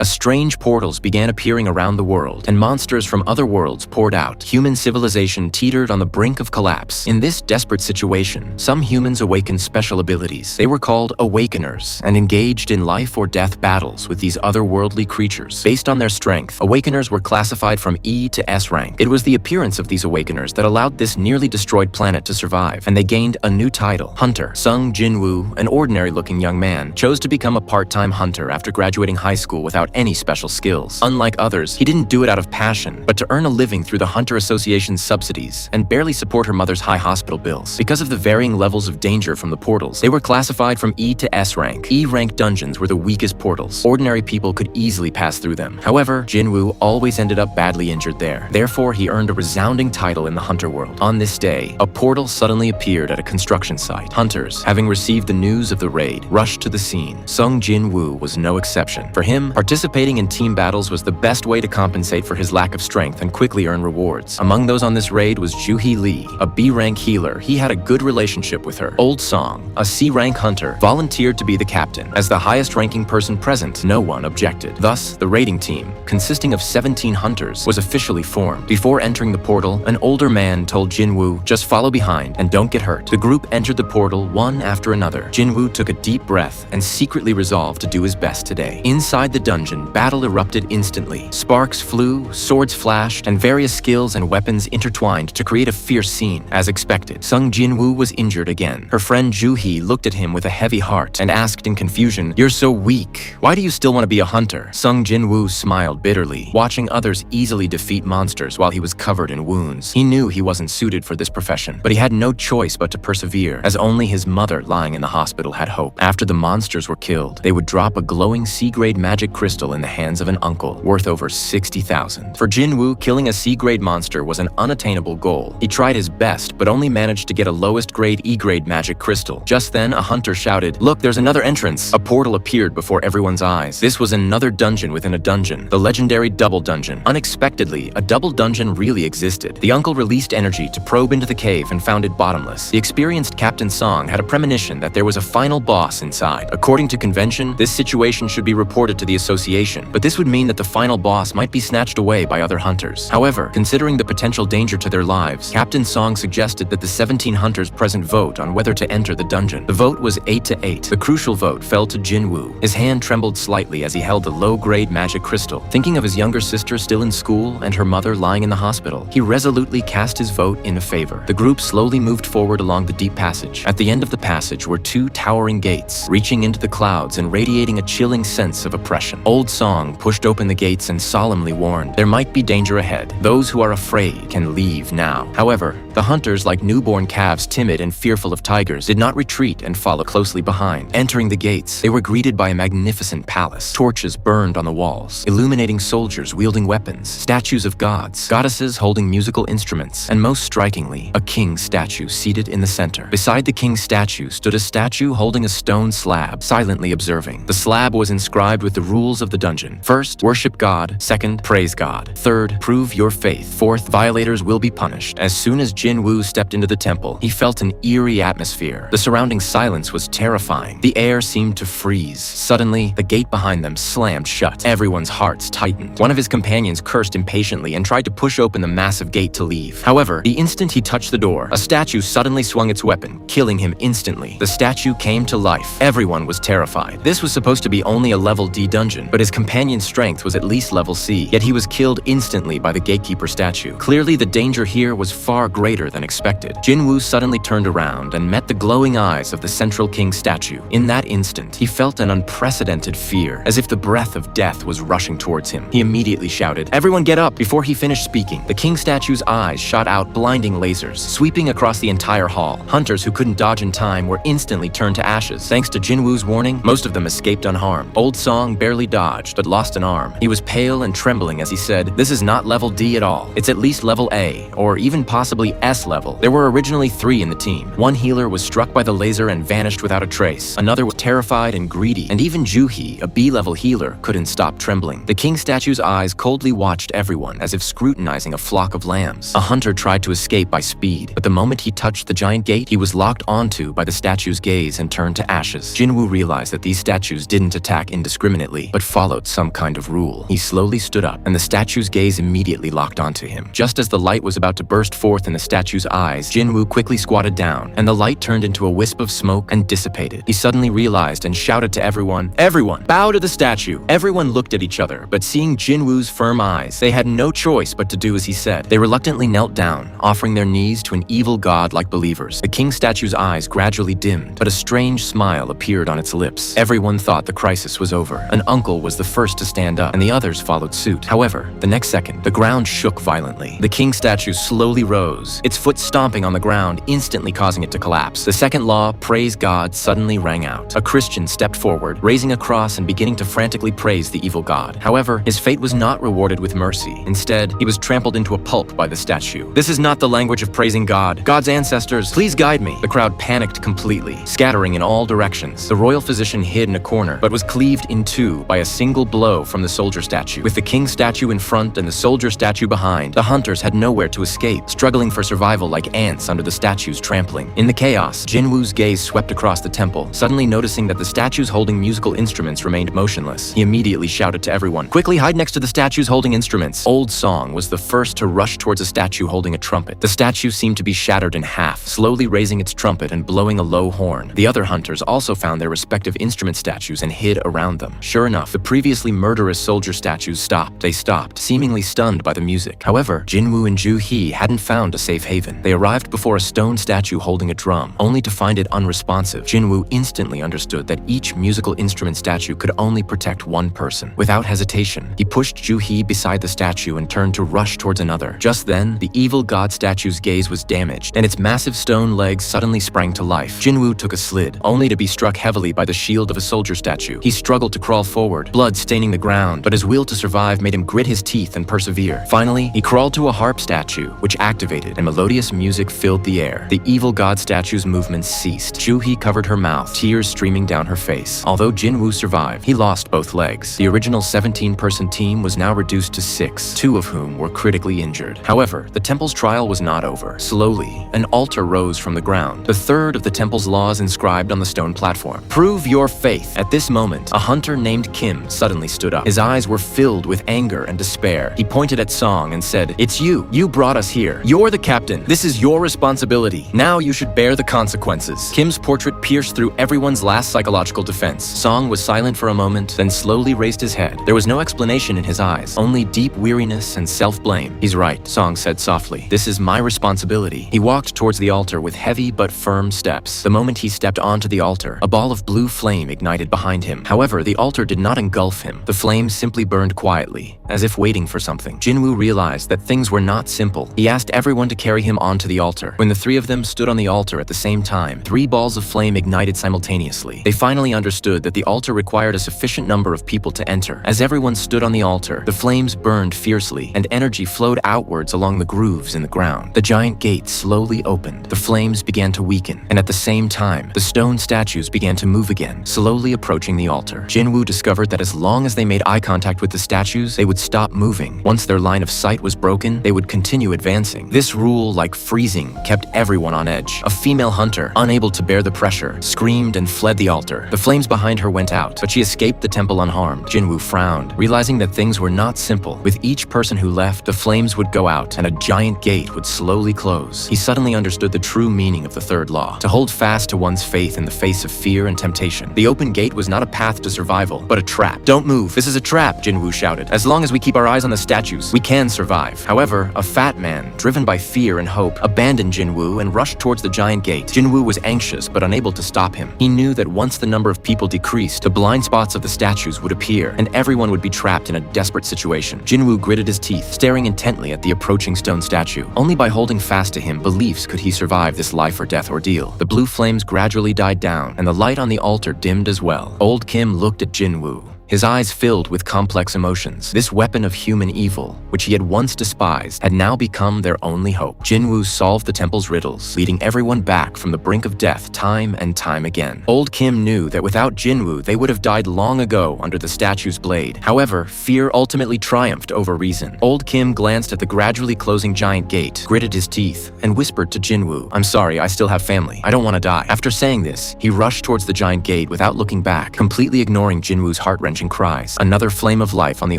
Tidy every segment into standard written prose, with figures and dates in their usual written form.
Strange portals began appearing around the world, and monsters from other worlds poured out. Human civilization teetered on the brink of collapse. In this desperate situation, some humans awakened special abilities. They were called Awakeners, and engaged in life or death battles with these otherworldly creatures. Based on their strength, Awakeners were classified from E to S rank. It was the appearance of these Awakeners that allowed this nearly destroyed planet to survive, and they gained a new title, Hunter. Sung Jinwoo, an ordinary-looking young man, chose to become a part-time hunter after graduating high school without any special skills. Unlike others, he didn't do it out of passion, but to earn a living through the Hunter Association's subsidies and barely support her mother's high hospital bills. Because of the varying levels of danger from the portals, they were classified from E to S rank. E rank dungeons were the weakest portals. Ordinary people could easily pass through them. However, Jinwoo always ended up badly injured there. Therefore, he earned a resounding title in the Hunter world. On this day, a portal suddenly appeared at a construction site. Hunters, having received the news of the raid, rushed to the scene. Sung Jinwoo was no exception. For him, participating in team battles was the best way to compensate for his lack of strength and quickly earn rewards. Among those on this raid was Joohee Lee, a B-rank healer. He had a good relationship with her. Old Song, a C-rank hunter, volunteered to be the captain. As the highest-ranking person present, no one objected. Thus, the raiding team, consisting of 17 hunters, was officially formed. Before entering the portal, an older man told Jinwoo, "Just follow behind and don't get hurt." The group entered the portal one after another. Jinwoo took a deep breath and secretly resolved to do his best today. Inside the dungeon, battle erupted instantly. Sparks flew, swords flashed, and various skills and weapons intertwined to create a fierce scene. As expected, Sung Jinwoo was injured again. Her friend Joohee looked at him with a heavy heart and asked in confusion, "You're so weak. Why do you still want to be a hunter?" Sung Jinwoo smiled bitterly, watching others easily defeat monsters while he was covered in wounds. He knew he wasn't suited for this profession, but he had no choice but to persevere, as only his mother lying in the hospital had hope. After the monsters were killed, they would drop a glowing C-grade magic crystal in the hands of an uncle, worth over 60,000. For Jinwoo, killing a C-grade monster was an unattainable goal. He tried his best, but only managed to get a lowest-grade E-grade magic crystal. Just then, a hunter shouted, "Look, there's another entrance!" A portal appeared before everyone's eyes. This was another dungeon within a dungeon, the legendary Double Dungeon. Unexpectedly, a double dungeon really existed. The uncle released energy to probe into the cave and found it bottomless. The experienced Captain Song had a premonition that there was a final boss inside. According to convention, this situation should be reported to the association, but this would mean that the final boss might be snatched away by other hunters. However, considering the potential danger to their lives, Captain Song suggested that the 17 hunters present vote on whether to enter the dungeon. The vote was 8 to 8. The crucial vote fell to Jinwoo. His hand trembled slightly as he held the low-grade magic crystal. Thinking of his younger sister still in school and her mother lying in the hospital, he resolutely cast his vote in favor. The group slowly moved forward along the deep passage. At the end of the passage were two towering gates, reaching into the clouds and radiating a chilling sense of oppression. Old Song pushed open the gates and solemnly warned, "There might be danger ahead. Those who are afraid can leave now." However, the hunters, like newborn calves timid and fearful of tigers, did not retreat and follow closely behind. Entering the gates, they were greeted by a magnificent palace. Torches burned on the walls, illuminating soldiers wielding weapons, statues of gods, goddesses holding musical instruments, and most strikingly, a king's statue seated in the center. Beside the king's statue stood a statue holding a stone slab, silently observing. The slab was inscribed with the rules of the dungeon. First, worship God. Second, praise God. Third, prove your faith. Fourth, violators will be punished. As soon as Jinwoo stepped into the temple, he felt an eerie atmosphere. The surrounding silence was terrifying. The air seemed to freeze. Suddenly, the gate behind them slammed shut. Everyone's hearts tightened. One of his companions cursed impatiently and tried to push open the massive gate to leave. However, the instant he touched the door, a statue suddenly swung its weapon, killing him instantly. The statue came to life. Everyone was terrified. This was supposed to be only a level D dungeon, but his companion's strength was at least level C, yet he was killed instantly by the gatekeeper statue. Clearly, the danger here was far greater than expected. Jinwoo suddenly turned around and met the glowing eyes of the central king statue. In that instant, he felt an unprecedented fear, as if the breath of death was rushing towards him. He immediately shouted, "Everyone get up!" Before he finished speaking, the king statue's eyes shot out blinding lasers, sweeping across the entire hall. Hunters who couldn't dodge in time were instantly turned to ashes. Thanks to Jinwoo's warning, most of them escaped unharmed. Old Song barely dodged, but lost an arm. He was pale and trembling as he said, "This is not level D at all. It's at least level A, or even possibly S level." There were originally 3 in the team. One healer was struck by the laser and vanished without a trace. Another was terrified and greedy, and even Joohee, a B-level healer, couldn't stop trembling. The king statue's eyes coldly watched everyone as if scrutinizing a flock of lambs. A hunter tried to escape by speed, but the moment he touched the giant gate, he was locked onto by the statue's gaze and turned to ashes. Jinwoo realized that these statues didn't attack indiscriminately, but followed some kind of rule. He slowly stood up, and the statue's gaze immediately locked onto him. Just as the light was about to burst forth in the statue's eyes, Jinwoo quickly squatted down, and the light turned into a wisp of smoke and dissipated. He suddenly realized and shouted to everyone, "Everyone, bow to the statue!" Everyone looked at each other, but seeing Jinwoo's firm eyes, they had no choice but to do as he said. They reluctantly knelt down, offering their knees to an evil god like believers. The king statue's eyes gradually dimmed, but a strange smile appeared on its lips. Everyone thought the crisis was over. An uncle was the first to stand up, and the others followed suit. However, the next second, the ground shook violently. The king statue slowly rose, its foot stomping on the ground, instantly causing it to collapse. The second law, praise God, suddenly rang out. A Christian stepped forward, raising a cross and beginning to frantically praise the evil god. However, his fate was not rewarded with mercy. Instead, he was trampled into a pulp by the statue. "This is not the language of praising God. God's ancestors, please guide me." The crowd panicked completely, scattering in all directions. The royal physician hid in a corner, but was cleaved in two by a single blow from the soldier statue. With the king statue in front and the soldier statue behind, the hunters had nowhere to escape, struggling for survival like ants under the statue's trampling. In the chaos, Jinwoo's gaze swept across the temple, suddenly noticing that the statues holding musical instruments remained motionless. He immediately shouted to everyone, "Quickly hide next to the statues holding instruments." Old Song was the first to rush towards a statue holding a trumpet. The statue seemed to be shattered in half, slowly raising its trumpet and blowing a low horn. The other hunters also found their respective instrument statues and hid around them. Sure enough, the previously murderous soldier statues stopped. They stopped, seemingly stunned by the music. However, Jinwoo and Ju-hee hadn't found a safe haven. They arrived before a stone statue holding a drum, only to find it unresponsive. Jinwoo instantly understood that each musical instrument statue could only protect one person. Without hesitation, he pushed Ju-hee beside the statue and turned to rush towards another. Just then, the evil god statue's gaze was damaged, and its massive stone legs suddenly sprang to life. Jinwoo took a slid, only to be struck heavily by the shield of a soldier statue. He struggled to crawl forward, blood staining the ground, but his will to survive made him grit his teeth and persevere. Finally, he crawled to a harp statue, which activated, and melodious music filled the air. The evil god statue's movements ceased. Ju-hee covered her mouth, tears streaming down her face. Although Jinwoo survived, he lost both legs. The original 17-person team was now reduced to 6, 2 of whom were critically injured. However, the temple's trial was not over. Slowly, an altar rose from the ground, the third of the temple's laws inscribed on the stone platform. "Prove your faith." At this moment, a hunter named Kim suddenly stood up. His eyes were filled with anger and despair. He pointed at Song and said, "It's you. You brought us here. You're the captain. This is your responsibility. Now you should bear the consequences." Kim's portrait pierced through everyone's last psychological defense. Song was silent for a moment, then slowly raised his head. There was no explanation in his eyes, only deep weariness and self-blame. "He's right," Song said softly. "This is my responsibility." He walked towards the altar with heavy but firm steps. The moment he stepped onto the altar, a ball of blue flame ignited behind him. However, the altar did not engulf him. The flame simply burned quietly, as if waiting for something. Jinwoo realized that things were not simple. He asked everyone to carry him onto the altar. When the three of them stood on the altar at the same time, 3 balls of flame ignited simultaneously. They finally understood that the altar required a sufficient number of people to enter. As everyone stood on the altar, the flames burned fiercely, and energy flowed outwards along the grooves in the ground. The giant gate slowly opened. The flames began to weaken, and at the same time, the stone statues began to move again, slowly approaching the altar. Jinwoo discovered that as long as they made eye contact with the statues, they would stop moving. Once their line of sight was broken, they would continue advancing. This rule, like freezing, kept everyone on edge. A female hunter, unable to bear the pressure, screamed and fled the altar. The flames behind her went out, but she escaped the temple unharmed. Jinwoo frowned, realizing that things were not simple. With each person who left, the flames would go out, and a giant gate would slowly close. He suddenly understood the true meaning of the third law: to hold fast to one's faith in the face of fear and temptation. The open gate was not a path to survival, but a trap. "Don't move, this is a trap," Jinwoo shouted. "As long as we keep our eyes on the statues, we can survive." However, a fat man, driven by fear and hope, abandoned Jinwoo and rushed towards the giant gate. Jinwoo was anxious but unable to stop him. He knew that once the number of people decreased, the blind spots of the statues would appear, and everyone would be trapped in a desperate situation. Jinwoo gritted his teeth, staring intently at the approaching stone statue. Only by holding fast to him beliefs could he survive this life or death ordeal. The blue flames gradually died down, and the light on the altar dimmed as well. Old Kim looked at Jinwoo, his eyes filled with complex emotions. This weapon of human evil, which he had once despised, had now become their only hope. Jinwoo solved the temple's riddles, leading everyone back from the brink of death time and time again. Old Kim knew that without Jinwoo, they would have died long ago under the statue's blade. However, fear ultimately triumphed over reason. Old Kim glanced at the gradually closing giant gate, gritted his teeth, and whispered to Jinwoo, "I'm sorry, I still have family. I don't want to die." After saying this, he rushed towards the giant gate without looking back, completely ignoring Jinwoo's heart-wrenching heart-wrenching cries. Another flame of life on the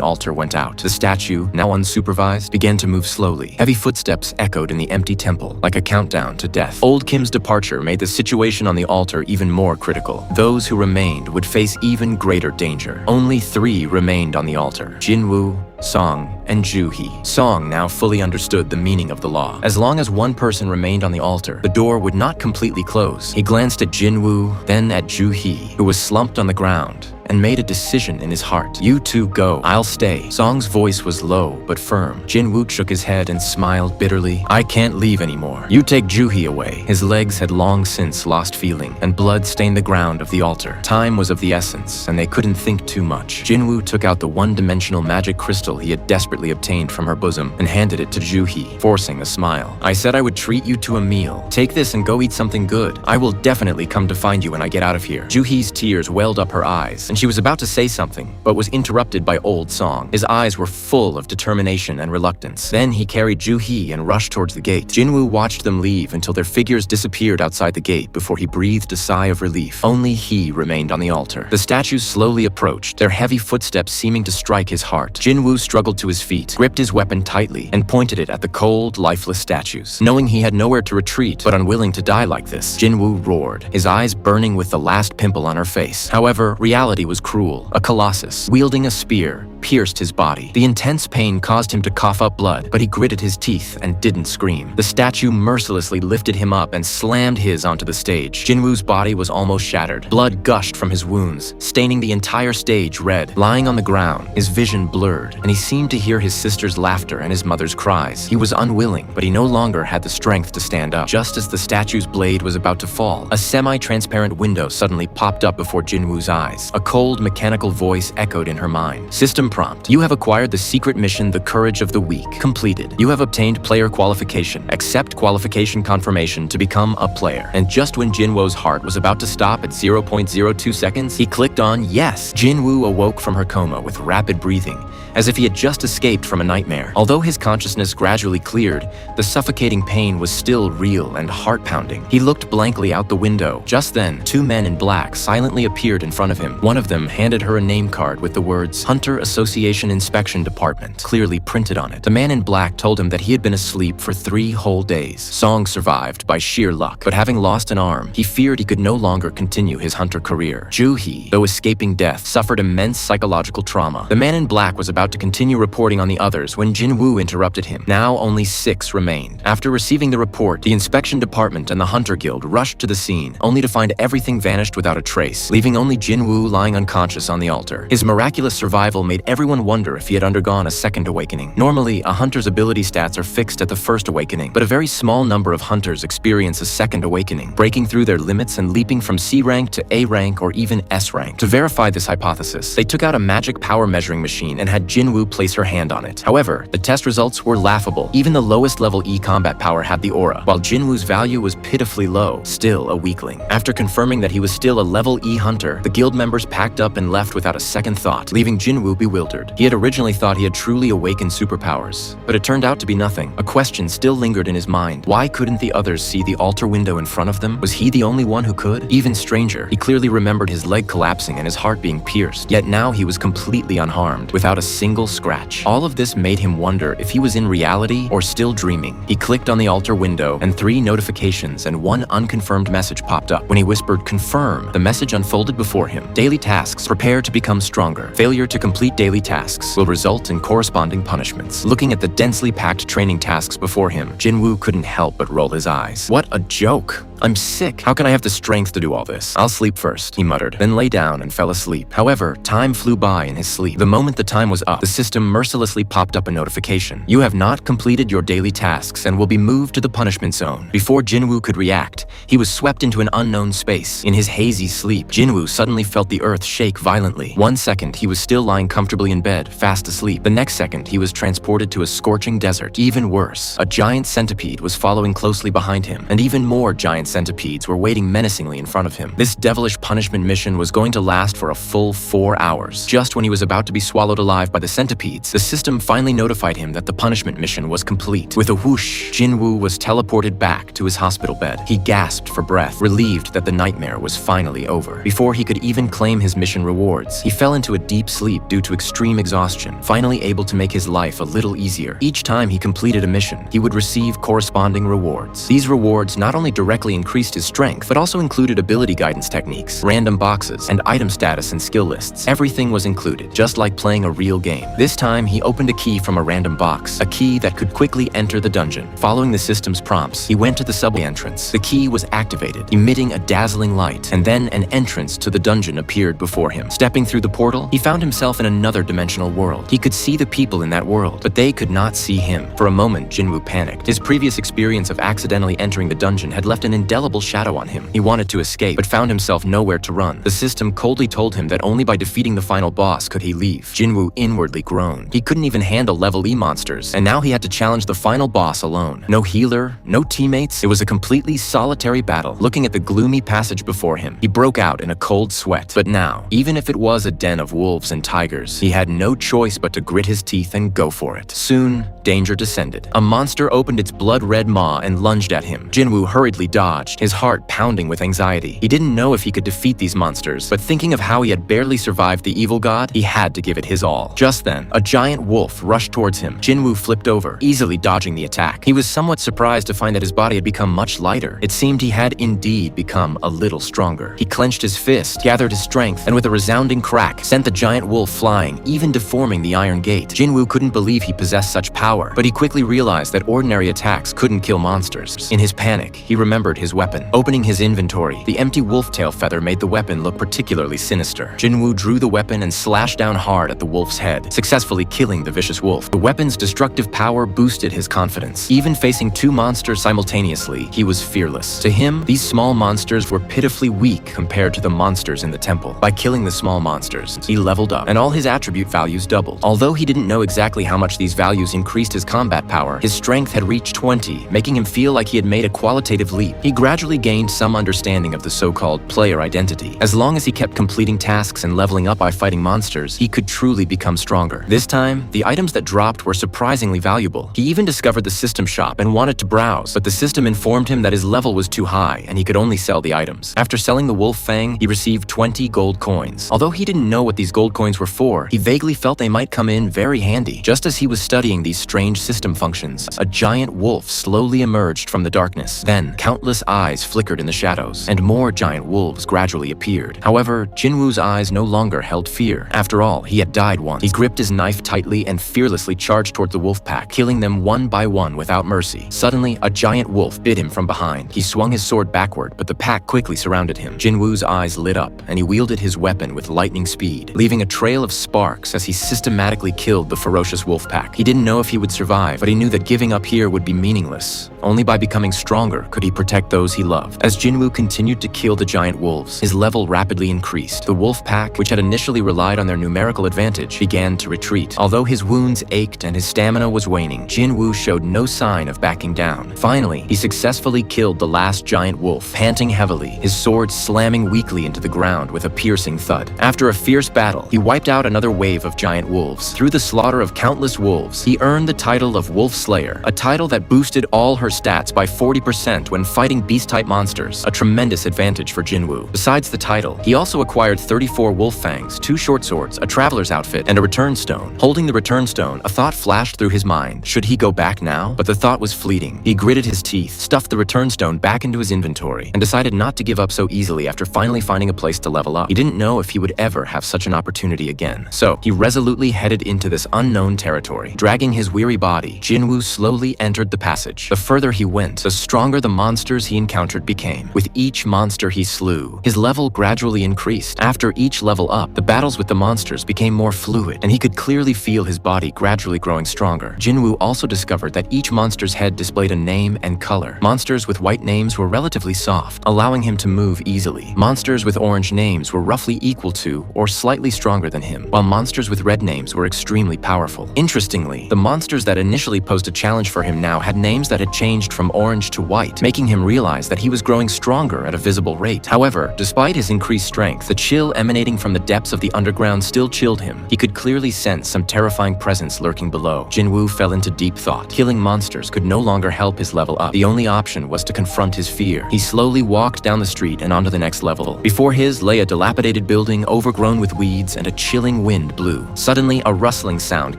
altar went out. The statue, now unsupervised, began to move slowly. Heavy footsteps echoed in the empty temple, like a countdown to death. Old Kim's departure made the situation on the altar even more critical. Those who remained would face even greater danger. Only 3 remained on the altar: Jinwoo, Song, and Joo-hee. Song now fully understood the meaning of the law. As long as one person remained on the altar, the door would not completely close. He glanced at Jinwoo, then at Joo-hee, who was slumped on the ground, and made a decision in his heart. "You two go, I'll stay." Song's voice was low but firm. Jinwoo shook his head and smiled bitterly. "I can't leave anymore. You take Joo-hee away." His legs had long since lost feeling, and blood stained the ground of the altar. Time was of the essence, and they couldn't think too much. Jinwoo took out the one-dimensional magic crystal he had desperately obtained from her bosom and handed it to Joo-hee, forcing a smile. "I said I would treat you to a meal. Take this and go eat something good. I will definitely come to find you when I get out of here." Joo-hee's tears welled up her eyes, and she was about to say something, but was interrupted by Old Song. His eyes were full of determination and reluctance. Then he carried Joo-hee and rushed towards the gate. Jinwoo watched them leave until their figures disappeared outside the gate before he breathed a sigh of relief. Only he remained on the altar. The statues slowly approached, their heavy footsteps seeming to strike his heart. Jinwoo struggled to his feet, gripped his weapon tightly, and pointed it at the cold, lifeless statues. Knowing he had nowhere to retreat, but unwilling to die like this, Jinwoo roared, his eyes burning with the last pimple on her face. However, reality was cruel. A colossus, wielding a spear, pierced his body. The intense pain caused him to cough up blood, but he gritted his teeth and didn't scream. The statue mercilessly lifted him up and slammed his onto the stage. Jinwoo's body was almost shattered. Blood gushed from his wounds, staining the entire stage red. Lying on the ground, his vision blurred, and he seemed to hear his sister's laughter and his mother's cries. He was unwilling, but he no longer had the strength to stand up. Just as the statue's blade was about to fall, a semi-transparent window suddenly popped up before Jinwoo's eyes. A cold, mechanical voice echoed in her mind. System prompt. You have acquired the secret mission, The Courage of the Weak. Completed. You have obtained player qualification. Accept qualification confirmation to become a player. And just when Jinwoo's heart was about to stop at 0.02 seconds, he clicked on yes. Jinwoo awoke from her coma with rapid breathing, as if he had just escaped from a nightmare. Although his consciousness gradually cleared, the suffocating pain was still real and heart-pounding. He looked blankly out the window. Just then, 2 men in black silently appeared in front of him. One of them handed her a name card with the words Hunter Association Inspection Department clearly printed on it. The man in black told him that he had been asleep for 3 whole days. Song survived by sheer luck, but having lost an arm, he feared he could no longer continue his hunter career. Joo-hee, though escaping death, suffered immense psychological trauma. The man in black was about to continue reporting on the others when Jinwoo interrupted him. Now only 6 remained. After receiving the report, the inspection department and the Hunter Guild rushed to the scene, only to find everything vanished without a trace, leaving only Jinwoo lying unconscious on the altar. His miraculous survival made everyone wonder if he had undergone a second awakening. Normally, a hunter's ability stats are fixed at the first awakening, but a very small number of hunters experience a second awakening, breaking through their limits and leaping from C rank to A rank or even S rank. To verify this hypothesis, they took out a magic power measuring machine and had Jinwoo place her hand on it. However, the test results were laughable. Even the lowest level E combat power had the aura, while Jinwoo's value was pitifully low, still a weakling. After confirming that he was still a level E hunter, the guild members packed up and left without a second thought, leaving Jinwoo bewildered. He had originally thought he had truly awakened superpowers, but it turned out to be nothing. A question still lingered in his mind. Why couldn't the others see the altar window in front of them? Was he the only one who could? Even stranger, he clearly remembered his leg collapsing and his heart being pierced, yet now he was completely unharmed, without a single scratch. All of this made him wonder if he was in reality or still dreaming. He clicked on the altar window, and 3 notifications and 1 unconfirmed message popped up. When he whispered confirm, the message unfolded before him. Daily tasks. Prepare to become stronger. Failure to complete daily tasks will result in corresponding punishments. Looking at the densely packed training tasks before him, Jinwoo couldn't help but roll his eyes. What a joke! I'm sick. How can I have the strength to do all this? I'll sleep first, he muttered, then lay down and fell asleep. However, time flew by in his sleep. The moment the time was up, the system mercilessly popped up a notification. You have not completed your daily tasks and will be moved to the punishment zone. Before Jinwoo could react, he was swept into an unknown space. In his hazy sleep, Jinwoo suddenly felt the earth shake violently. 1 second, he was still lying comfortably in bed, fast asleep. The next second, he was transported to a scorching desert. Even worse, a giant centipede was following closely behind him, and even more giant centipedes were waiting menacingly in front of him. This devilish punishment mission was going to last for a full 4 hours. Just when he was about to be swallowed alive by the centipedes, the system finally notified him that the punishment mission was complete. With a whoosh, Jinwoo was teleported back to his hospital bed. He gasped for breath, relieved that the nightmare was finally over. Before he could even claim his mission rewards, he fell into a deep sleep due to extreme exhaustion, finally able to make his life a little easier. Each time he completed a mission, he would receive corresponding rewards. These rewards not only directly increased his strength, but also included ability guidance techniques, random boxes, and item status and skill lists. Everything was included, just like playing a real game. This time, he opened a key from a random box, a key that could quickly enter the dungeon. Following the system's prompts, he went to the subway entrance. The key was activated, emitting a dazzling light, and then an entrance to the dungeon appeared before him. Stepping through the portal, he found himself in another dimensional world. He could see the people in that world, but they could not see him. For a moment, Jinwoo panicked. His previous experience of accidentally entering the dungeon had left an indelible shadow on him. He wanted to escape, but found himself nowhere to run. The system coldly told him that only by defeating the final boss could he leave. Jinwoo inwardly groaned. He couldn't even handle level E monsters, and now he had to challenge the final boss alone. No healer, no teammates. It was a completely solitary battle. Looking at the gloomy passage before him, he broke out in a cold sweat. But now, even if it was a den of wolves and tigers, he had no choice but to grit his teeth and go for it. Soon, danger descended. A monster opened its blood-red maw and lunged at him. Jinwoo hurriedly dodged, his heart pounding with anxiety. He didn't know if he could defeat these monsters, but thinking of how he had barely survived the evil god, he had to give it his all. Just then, a giant wolf rushed towards him. Jinwoo flipped over, easily dodging the attack. He was somewhat surprised to find that his body had become much lighter. It seemed he had indeed become a little stronger. He clenched his fist, gathered his strength, and with a resounding crack, sent the giant wolf flying, even deforming the iron gate. Jinwoo couldn't believe he possessed such power, but he quickly realized that ordinary attacks couldn't kill monsters. In his panic, he remembered his weapon. Opening his inventory, the empty wolf tail feather made the weapon look particularly sinister. Jinwoo drew the weapon and slashed down hard at the wolf's head, successfully killing the vicious wolf. The weapon's destructive power boosted his confidence. Even facing two monsters simultaneously, he was fearless. To him, these small monsters were pitifully weak compared to the monsters in the temple. By killing the small monsters, he leveled up, and all his attribute values doubled. Although he didn't know exactly how much these values increased his combat power, his strength had reached 20, making him feel like he had made a qualitative leap. He gradually gained some understanding of the so-called player identity. As long as he kept completing tasks and leveling up by fighting monsters, he could truly become stronger. This time, the items that dropped were surprisingly valuable. He even discovered the system shop and wanted to browse, but the system informed him that his level was too high and he could only sell the items. After selling the wolf fang, he received 20 gold coins. Although he didn't know what these gold coins were for, he vaguely felt they might come in very handy. Just as he was studying these strange system functions, a giant wolf slowly emerged from the darkness. Then, countless eyes flickered in the shadows, and more giant wolves gradually appeared. However, Jinwoo's eyes no longer held fear. After all, he had died once. He gripped his knife tightly and fearlessly charged toward the wolf pack, killing them one by one without mercy. Suddenly, a giant wolf bit him from behind. He swung his sword backward, but the pack quickly surrounded him. Jinwoo's eyes lit up, and he wielded his weapon with lightning speed, leaving a trail of sparks as he systematically killed the ferocious wolf pack. He didn't know if he would survive, but he knew that giving up here would be meaningless. Only by becoming stronger could he protect those he loved. As Jinwoo continued to kill the giant wolves, his level rapidly increased. The wolf pack, which had initially relied on their numerical advantage, began to retreat. Although his wounds ached and his stamina was waning, Jinwoo showed no sign of backing down. Finally, he successfully killed the last giant wolf, panting heavily, his sword slamming weakly into the ground with a piercing thud. After a fierce battle, he wiped out another wave of giant wolves. Through the slaughter of countless wolves, he earned the title of Wolf Slayer, a title that boosted all her stats by 40% when fighting beast-type monsters, a tremendous advantage for Jinwoo. Besides the title, he also acquired 34 wolf fangs, 2 short swords, a traveler's outfit, and a return stone. Holding the return stone, a thought flashed through his mind. Should he go back now? But the thought was fleeting. He gritted his teeth, stuffed the return stone back into his inventory, and decided not to give up so easily after finally finding a place to level up. He didn't know if he would ever have such an opportunity again. So, he resolutely headed into this unknown territory. Dragging his weary body, Jinwoo slowly entered the passage. The further he went, the stronger the monsters he encountered became. With each monster he slew, his level gradually increased. After each level up, the battles with the monsters became more fluid, and he could clearly feel his body gradually growing stronger. Jinwoo also discovered that each monster's head displayed a name and color. Monsters with white names were relatively soft, allowing him to move easily. Monsters with orange names were roughly equal to or slightly stronger than him, while monsters with red names were extremely powerful. Interestingly, the monsters that initially posed a challenge for him now had names that had changed changed from orange to white, making him realize that he was growing stronger at a visible rate. However, despite his increased strength, the chill emanating from the depths of the underground still chilled him. He could clearly sense some terrifying presence lurking below. Jinwoo fell into deep thought. Killing monsters could no longer help his level up. The only option was to confront his fear. He slowly walked down the street and onto the next level. Before his lay a dilapidated building overgrown with weeds, and a chilling wind blew. Suddenly, a rustling sound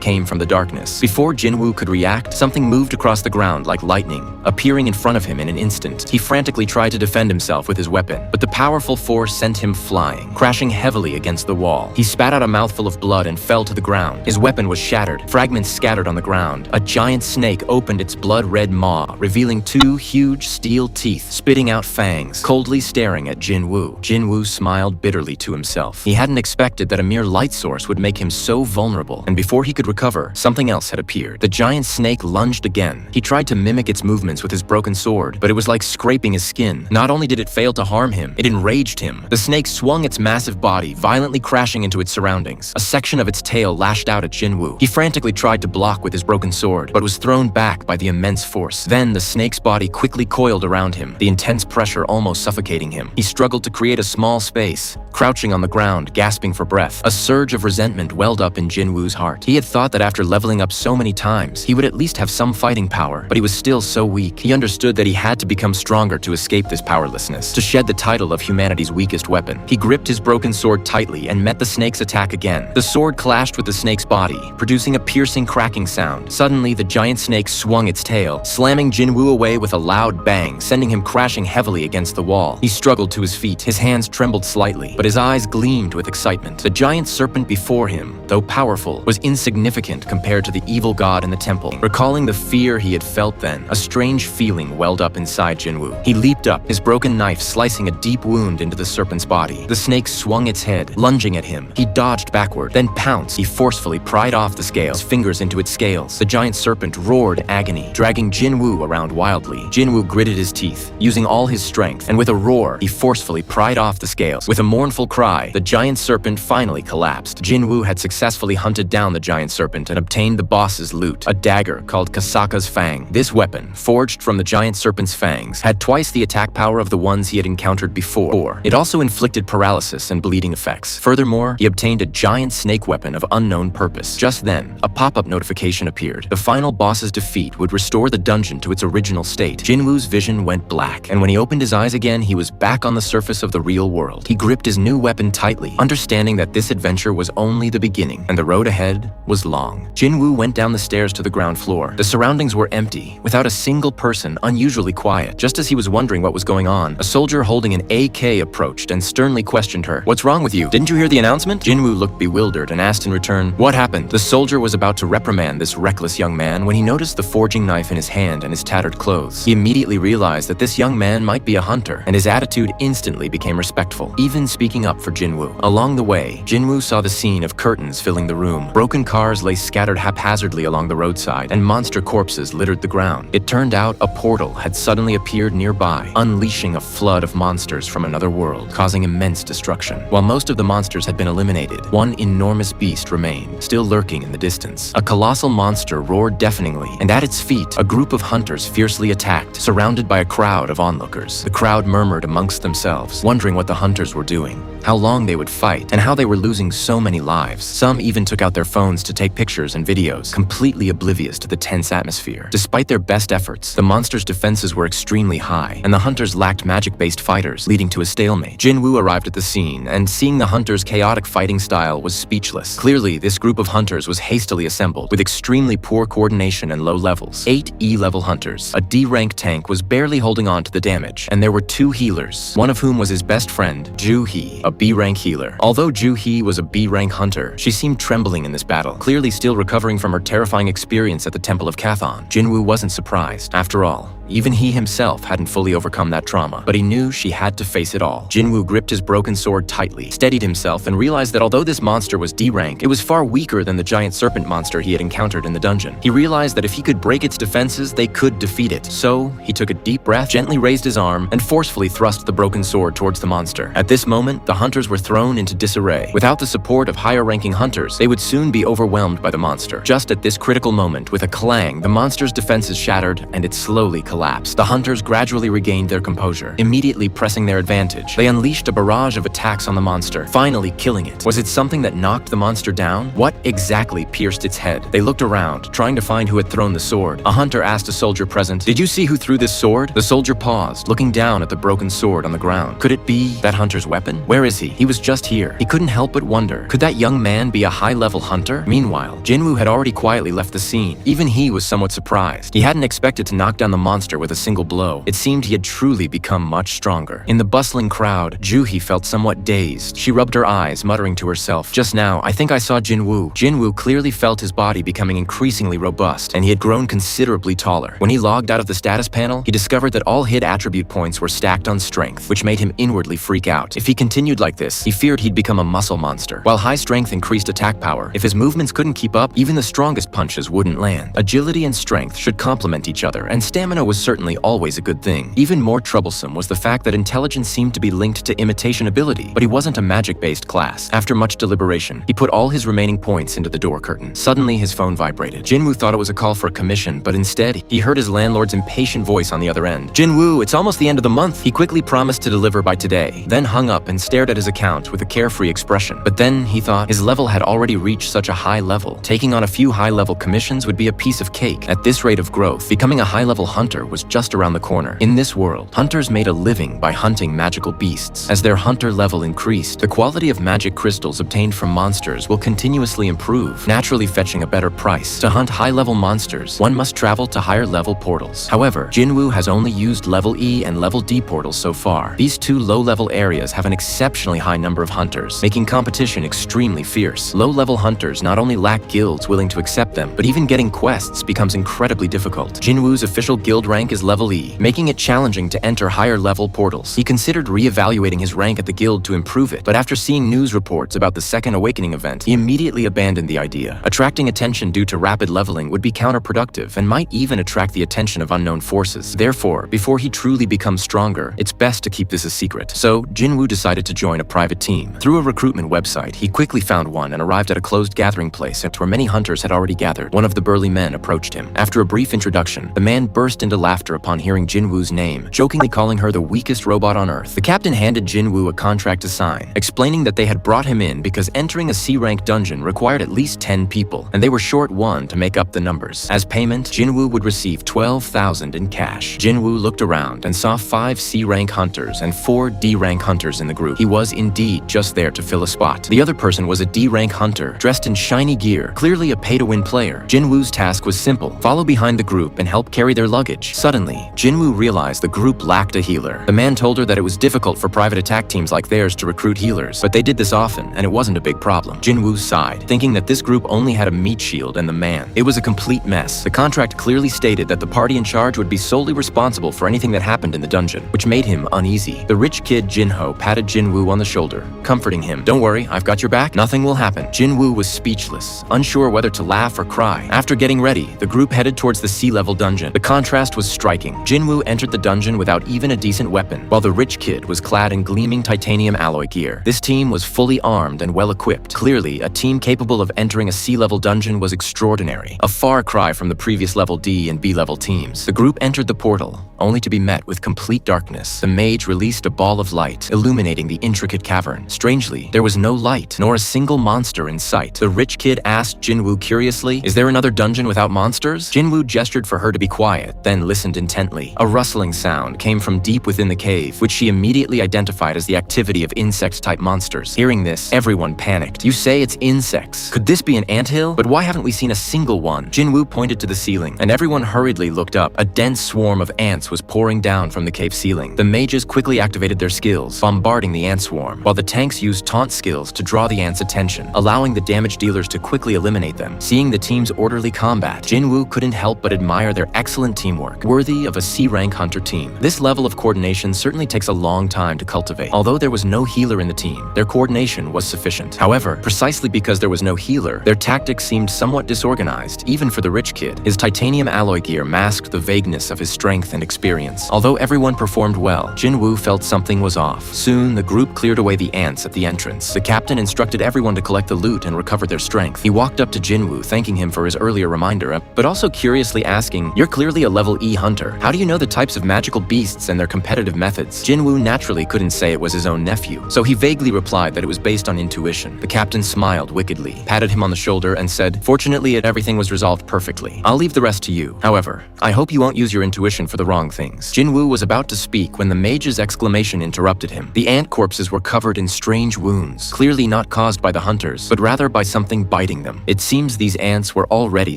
came from the darkness. Before Jinwoo could react, something moved across the ground like lightning, appearing in front of him in an instant. He frantically tried to defend himself with his weapon, but the powerful force sent him flying, crashing heavily against the wall. He spat out a mouthful of blood and fell to the ground. His weapon was shattered, fragments scattered on the ground. A giant snake opened its blood-red maw, revealing two huge steel teeth, spitting out fangs, coldly staring at Jinwoo. Jinwoo smiled bitterly to himself. He hadn't expected that a mere light source would make him so vulnerable, and before he could recover, something else had appeared. The giant snake lunged again. He tried to mimic its movements with his broken sword, but it was like scraping his skin. Not only did it fail to harm him, it enraged him. The snake swung its massive body, violently crashing into its surroundings. A section of its tail lashed out at Jinwoo. He frantically tried to block with his broken sword, but was thrown back by the immense force. Then the snake's body quickly coiled around him, the intense pressure almost suffocating him. He struggled to create a small space, crouching on the ground, gasping for breath. A surge of resentment welled up in Jinwoo's heart. He had thought that after leveling up so many times, he would at least have some fighting power, but he was still so weak. He understood that he had to become stronger to escape this powerlessness, to shed the title of humanity's weakest weapon. He gripped his broken sword tightly and met the snake's attack again. The sword clashed with the snake's body, producing a piercing cracking sound. Suddenly, the giant snake swung its tail, slamming Jinwoo away with a loud bang, sending him crashing heavily against the wall. He struggled to his feet. His hands trembled slightly, but his eyes gleamed with excitement. The giant serpent before him, though powerful, was insignificant compared to the evil god in the temple. Recalling the fear he had felt then, a strange feeling welled up inside Jinwoo. He leaped up, his broken knife slicing a deep wound into the serpent's body. The snake swung its head, lunging at him. He dodged backward, then pounced. He forcefully pried off the scales, fingers into its scales. The giant serpent roared in agony, dragging Jinwoo around wildly. Jinwoo gritted his teeth, using all his strength, and with a roar, he forcefully pried off the scales. With a mournful cry, the giant serpent finally collapsed. Jinwoo had successfully hunted down the giant serpent and obtained the boss's loot, a dagger called Kasaka's Fang. This weapon, forged from the giant serpent's fangs, had twice the attack power of the ones he had encountered before. It also inflicted paralysis and bleeding effects. Furthermore, he obtained a giant snake weapon of unknown purpose. Just then, a pop-up notification appeared. The final boss's defeat would restore the dungeon to its original state. Jinwoo's vision went black, and when he opened his eyes again, he was back on the surface of the real world. He gripped his new weapon tightly, understanding that this adventure was only the beginning, and the road ahead was long. Jinwoo went down the stairs to the ground floor. The surroundings were empty, without a single person, unusually quiet. Just as he was wondering what was going on, a soldier holding an AK approached and sternly questioned her. "What's wrong with you? Didn't you hear the announcement?" Jinwoo looked bewildered and asked in return, "What happened?" The soldier was about to reprimand this reckless young man when he noticed the forging knife in his hand and his tattered clothes. He immediately realized that this young man might be a hunter, and his attitude instantly became respectful, even speaking up for Jinwoo. Along the way, Jinwoo saw the scene of curtains filling the room. Broken cars lay scattered haphazardly along the roadside, and monster corpses littered the ground. It turned out a portal had suddenly appeared nearby, unleashing a flood of monsters from another world, causing immense destruction. While most of the monsters had been eliminated, one enormous beast remained, still lurking in the distance. A colossal monster roared deafeningly, and at its feet, a group of hunters fiercely attacked, surrounded by a crowd of onlookers. The crowd murmured amongst themselves, wondering what the hunters were doing, how long they would fight, and how they were losing so many lives. Some even took out their phones to take pictures and videos, completely oblivious to the tense atmosphere. Despite their best efforts, the monsters' defenses were extremely high, and the hunters lacked magic-based fighters, leading to a stalemate. Jinwoo arrived at the scene, and seeing the hunters' chaotic fighting style was speechless. Clearly, this group of hunters was hastily assembled, with extremely poor coordination and low levels. 8 E-level hunters. A D-rank tank was barely holding on to the damage, and there were 2 healers, one of whom was his best friend, Joo-hee, a B-rank healer. Although Joo-hee was a B-rank hunter, she seemed trembling in this battle, clearly still recovering from her terrifying experience at the Temple of Kathon. Jinwoo wasn't surprised. After all, even he himself hadn't fully overcome that trauma, but he knew she had to face it all. Jinwoo gripped his broken sword tightly, steadied himself, and realized that although this monster was D-rank, it was far weaker than the giant serpent monster he had encountered in the dungeon. He realized that if he could break its defenses, they could defeat it. So, he took a deep breath, gently raised his arm, and forcefully thrust the broken sword towards the monster. At this moment, the hunters were thrown into disarray. Without the support of higher-ranking hunters, they would soon be overwhelmed by the monster. Just at this critical moment, with a clang, the monster's defenses shattered, and it slowly collapsed. collapsed, the hunters gradually regained their composure, immediately pressing their advantage. They unleashed a barrage of attacks on the monster, finally killing it. Was it something that knocked the monster down? What exactly pierced its head? They looked around, trying to find who had thrown the sword. A hunter asked a soldier present, "Did you see who threw this sword?" The soldier paused, looking down at the broken sword on the ground. Could it be that hunter's weapon? Where is he? He was just here. He couldn't help but wonder, could that young man be a high-level hunter? Meanwhile, Jinwoo had already quietly left the scene. Even he was somewhat surprised. He hadn't expected to knock down the monster with a single blow. It seemed he had truly become much stronger. In the bustling crowd, Juhi felt somewhat dazed. She rubbed her eyes, muttering to herself, "Just now, I think I saw Jinwoo." Jinwoo clearly felt his body becoming increasingly robust, and he had grown considerably taller. When he logged out of the status panel, he discovered that all hit attribute points were stacked on strength, which made him inwardly freak out. If he continued like this, he feared he'd become a muscle monster. While high strength increased attack power, if his movements couldn't keep up, even the strongest punches wouldn't land. Agility and strength should complement each other, and stamina was certainly always a good thing. Even more troublesome was the fact that intelligence seemed to be linked to imitation ability, but he wasn't a magic-based class. After much deliberation, he put all his remaining points into the door curtain. Suddenly, his phone vibrated. Jinwoo thought it was a call for a commission, but instead, he heard his landlord's impatient voice on the other end. "Jinwoo, it's almost the end of the month." He quickly promised to deliver by today, then hung up and stared at his account with a carefree expression. But then, he thought, his level had already reached such a high level. Taking on a few high-level commissions would be a piece of cake. At this rate of growth, becoming a high-level hunter was just around the corner. In this world, hunters made a living by hunting magical beasts. As their hunter level increased, the quality of magic crystals obtained from monsters will continuously improve, naturally fetching a better price. To hunt high-level monsters, one must travel to higher-level portals. However, Jinwoo has only used level E and level D portals so far. These two low-level areas have an exceptionally high number of hunters, making competition extremely fierce. Low-level hunters not only lack guilds willing to accept them, but even getting quests becomes incredibly difficult. Jinwoo's official guild rank is level E, making it challenging to enter higher-level portals. He considered re-evaluating his rank at the guild to improve it, but after seeing news reports about the second Awakening event, he immediately abandoned the idea. Attracting attention due to rapid leveling would be counterproductive and might even attract the attention of unknown forces. Therefore, before he truly becomes stronger, it's best to keep this a secret. So, Jinwoo decided to join a private team. Through a recruitment website, he quickly found one and arrived at a closed gathering place where many hunters had already gathered. One of the burly men approached him. After a brief introduction, the man burst into laughter upon hearing Jinwoo's name, jokingly calling her the weakest robot on Earth. The captain handed Jinwoo a contract to sign, explaining that they had brought him in because entering a C-rank dungeon required at least 10 people, and they were short one to make up the numbers. As payment, Jinwoo would receive 12,000 in cash. Jinwoo looked around and saw 5 C-rank hunters and 4 D-rank hunters in the group. He was indeed just there to fill a spot. The other person was a D-rank hunter, dressed in shiny gear, clearly a pay-to-win player. Jinwoo's task was simple: follow behind the group and help carry their luggage. Suddenly, Jinwoo realized the group lacked a healer. The man told her that it was difficult for private attack teams like theirs to recruit healers, but they did this often, and it wasn't a big problem. Jinwoo sighed, thinking that this group only had a meat shield and the man. It was a complete mess. The contract clearly stated that the party in charge would be solely responsible for anything that happened in the dungeon, which made him uneasy. The rich kid Jinho patted Jinwoo on the shoulder, comforting him. "Don't worry, I've got your back. Nothing will happen." Jinwoo was speechless, unsure whether to laugh or cry. After getting ready, the group headed towards the sea-level dungeon. The contrast was striking. Jinwoo entered the dungeon without even a decent weapon, while the rich kid was clad in gleaming titanium alloy gear. This team was fully armed and well-equipped. Clearly, a team capable of entering a sea-level dungeon was extraordinary, a far cry from the previous level D and B-level teams. The group entered the portal, only to be met with complete darkness. The mage released a ball of light, illuminating the intricate cavern. Strangely, there was no light, nor a single monster in sight. The rich kid asked Jinwoo curiously, "Is there another dungeon without monsters?" Jinwoo gestured for her to be quiet, then listened intently. A rustling sound came from deep within the cave, which she immediately identified as the activity of insect-type monsters. Hearing this, everyone panicked. "You say it's insects. Could this be an anthill? But why haven't we seen a single one?" Jinwoo pointed to the ceiling, and everyone hurriedly looked up. A dense swarm of ants was pouring down from the cave ceiling. The mages quickly activated their skills, bombarding the ant swarm, while the tanks used taunt skills to draw the ants' attention, allowing the damage dealers to quickly eliminate them. Seeing the team's orderly combat, Jinwoo couldn't help but admire their excellent teamwork, worthy of a C-rank hunter team. This level of coordination certainly takes a long time to cultivate. Although there was no healer in the team, their coordination was sufficient. However, precisely because there was no healer, their tactics seemed somewhat disorganized, even for the rich kid. His titanium alloy gear masked the vagueness of his strength and experience. Although everyone performed well, Jinwoo felt something was off. Soon, the group cleared away the ants at the entrance. The captain instructed everyone to collect the loot and recover their strength. He walked up to Jinwoo, thanking him for his earlier reminder, but also curiously asking, "You're clearly a level PvE hunter. How do you know the types of magical beasts and their competitive methods? Jinwoo naturally couldn't say it was his own nephew, so he vaguely replied that it was based on intuition. The captain smiled wickedly, patted him on the shoulder, and said, "Fortunately, everything was resolved perfectly. I'll leave the rest to you. However, I hope you won't use your intuition for the wrong things." Jinwoo was about to speak when the mage's exclamation interrupted him. The ant corpses were covered in strange wounds, clearly not caused by the hunters, but rather by something biting them. It seems these ants were already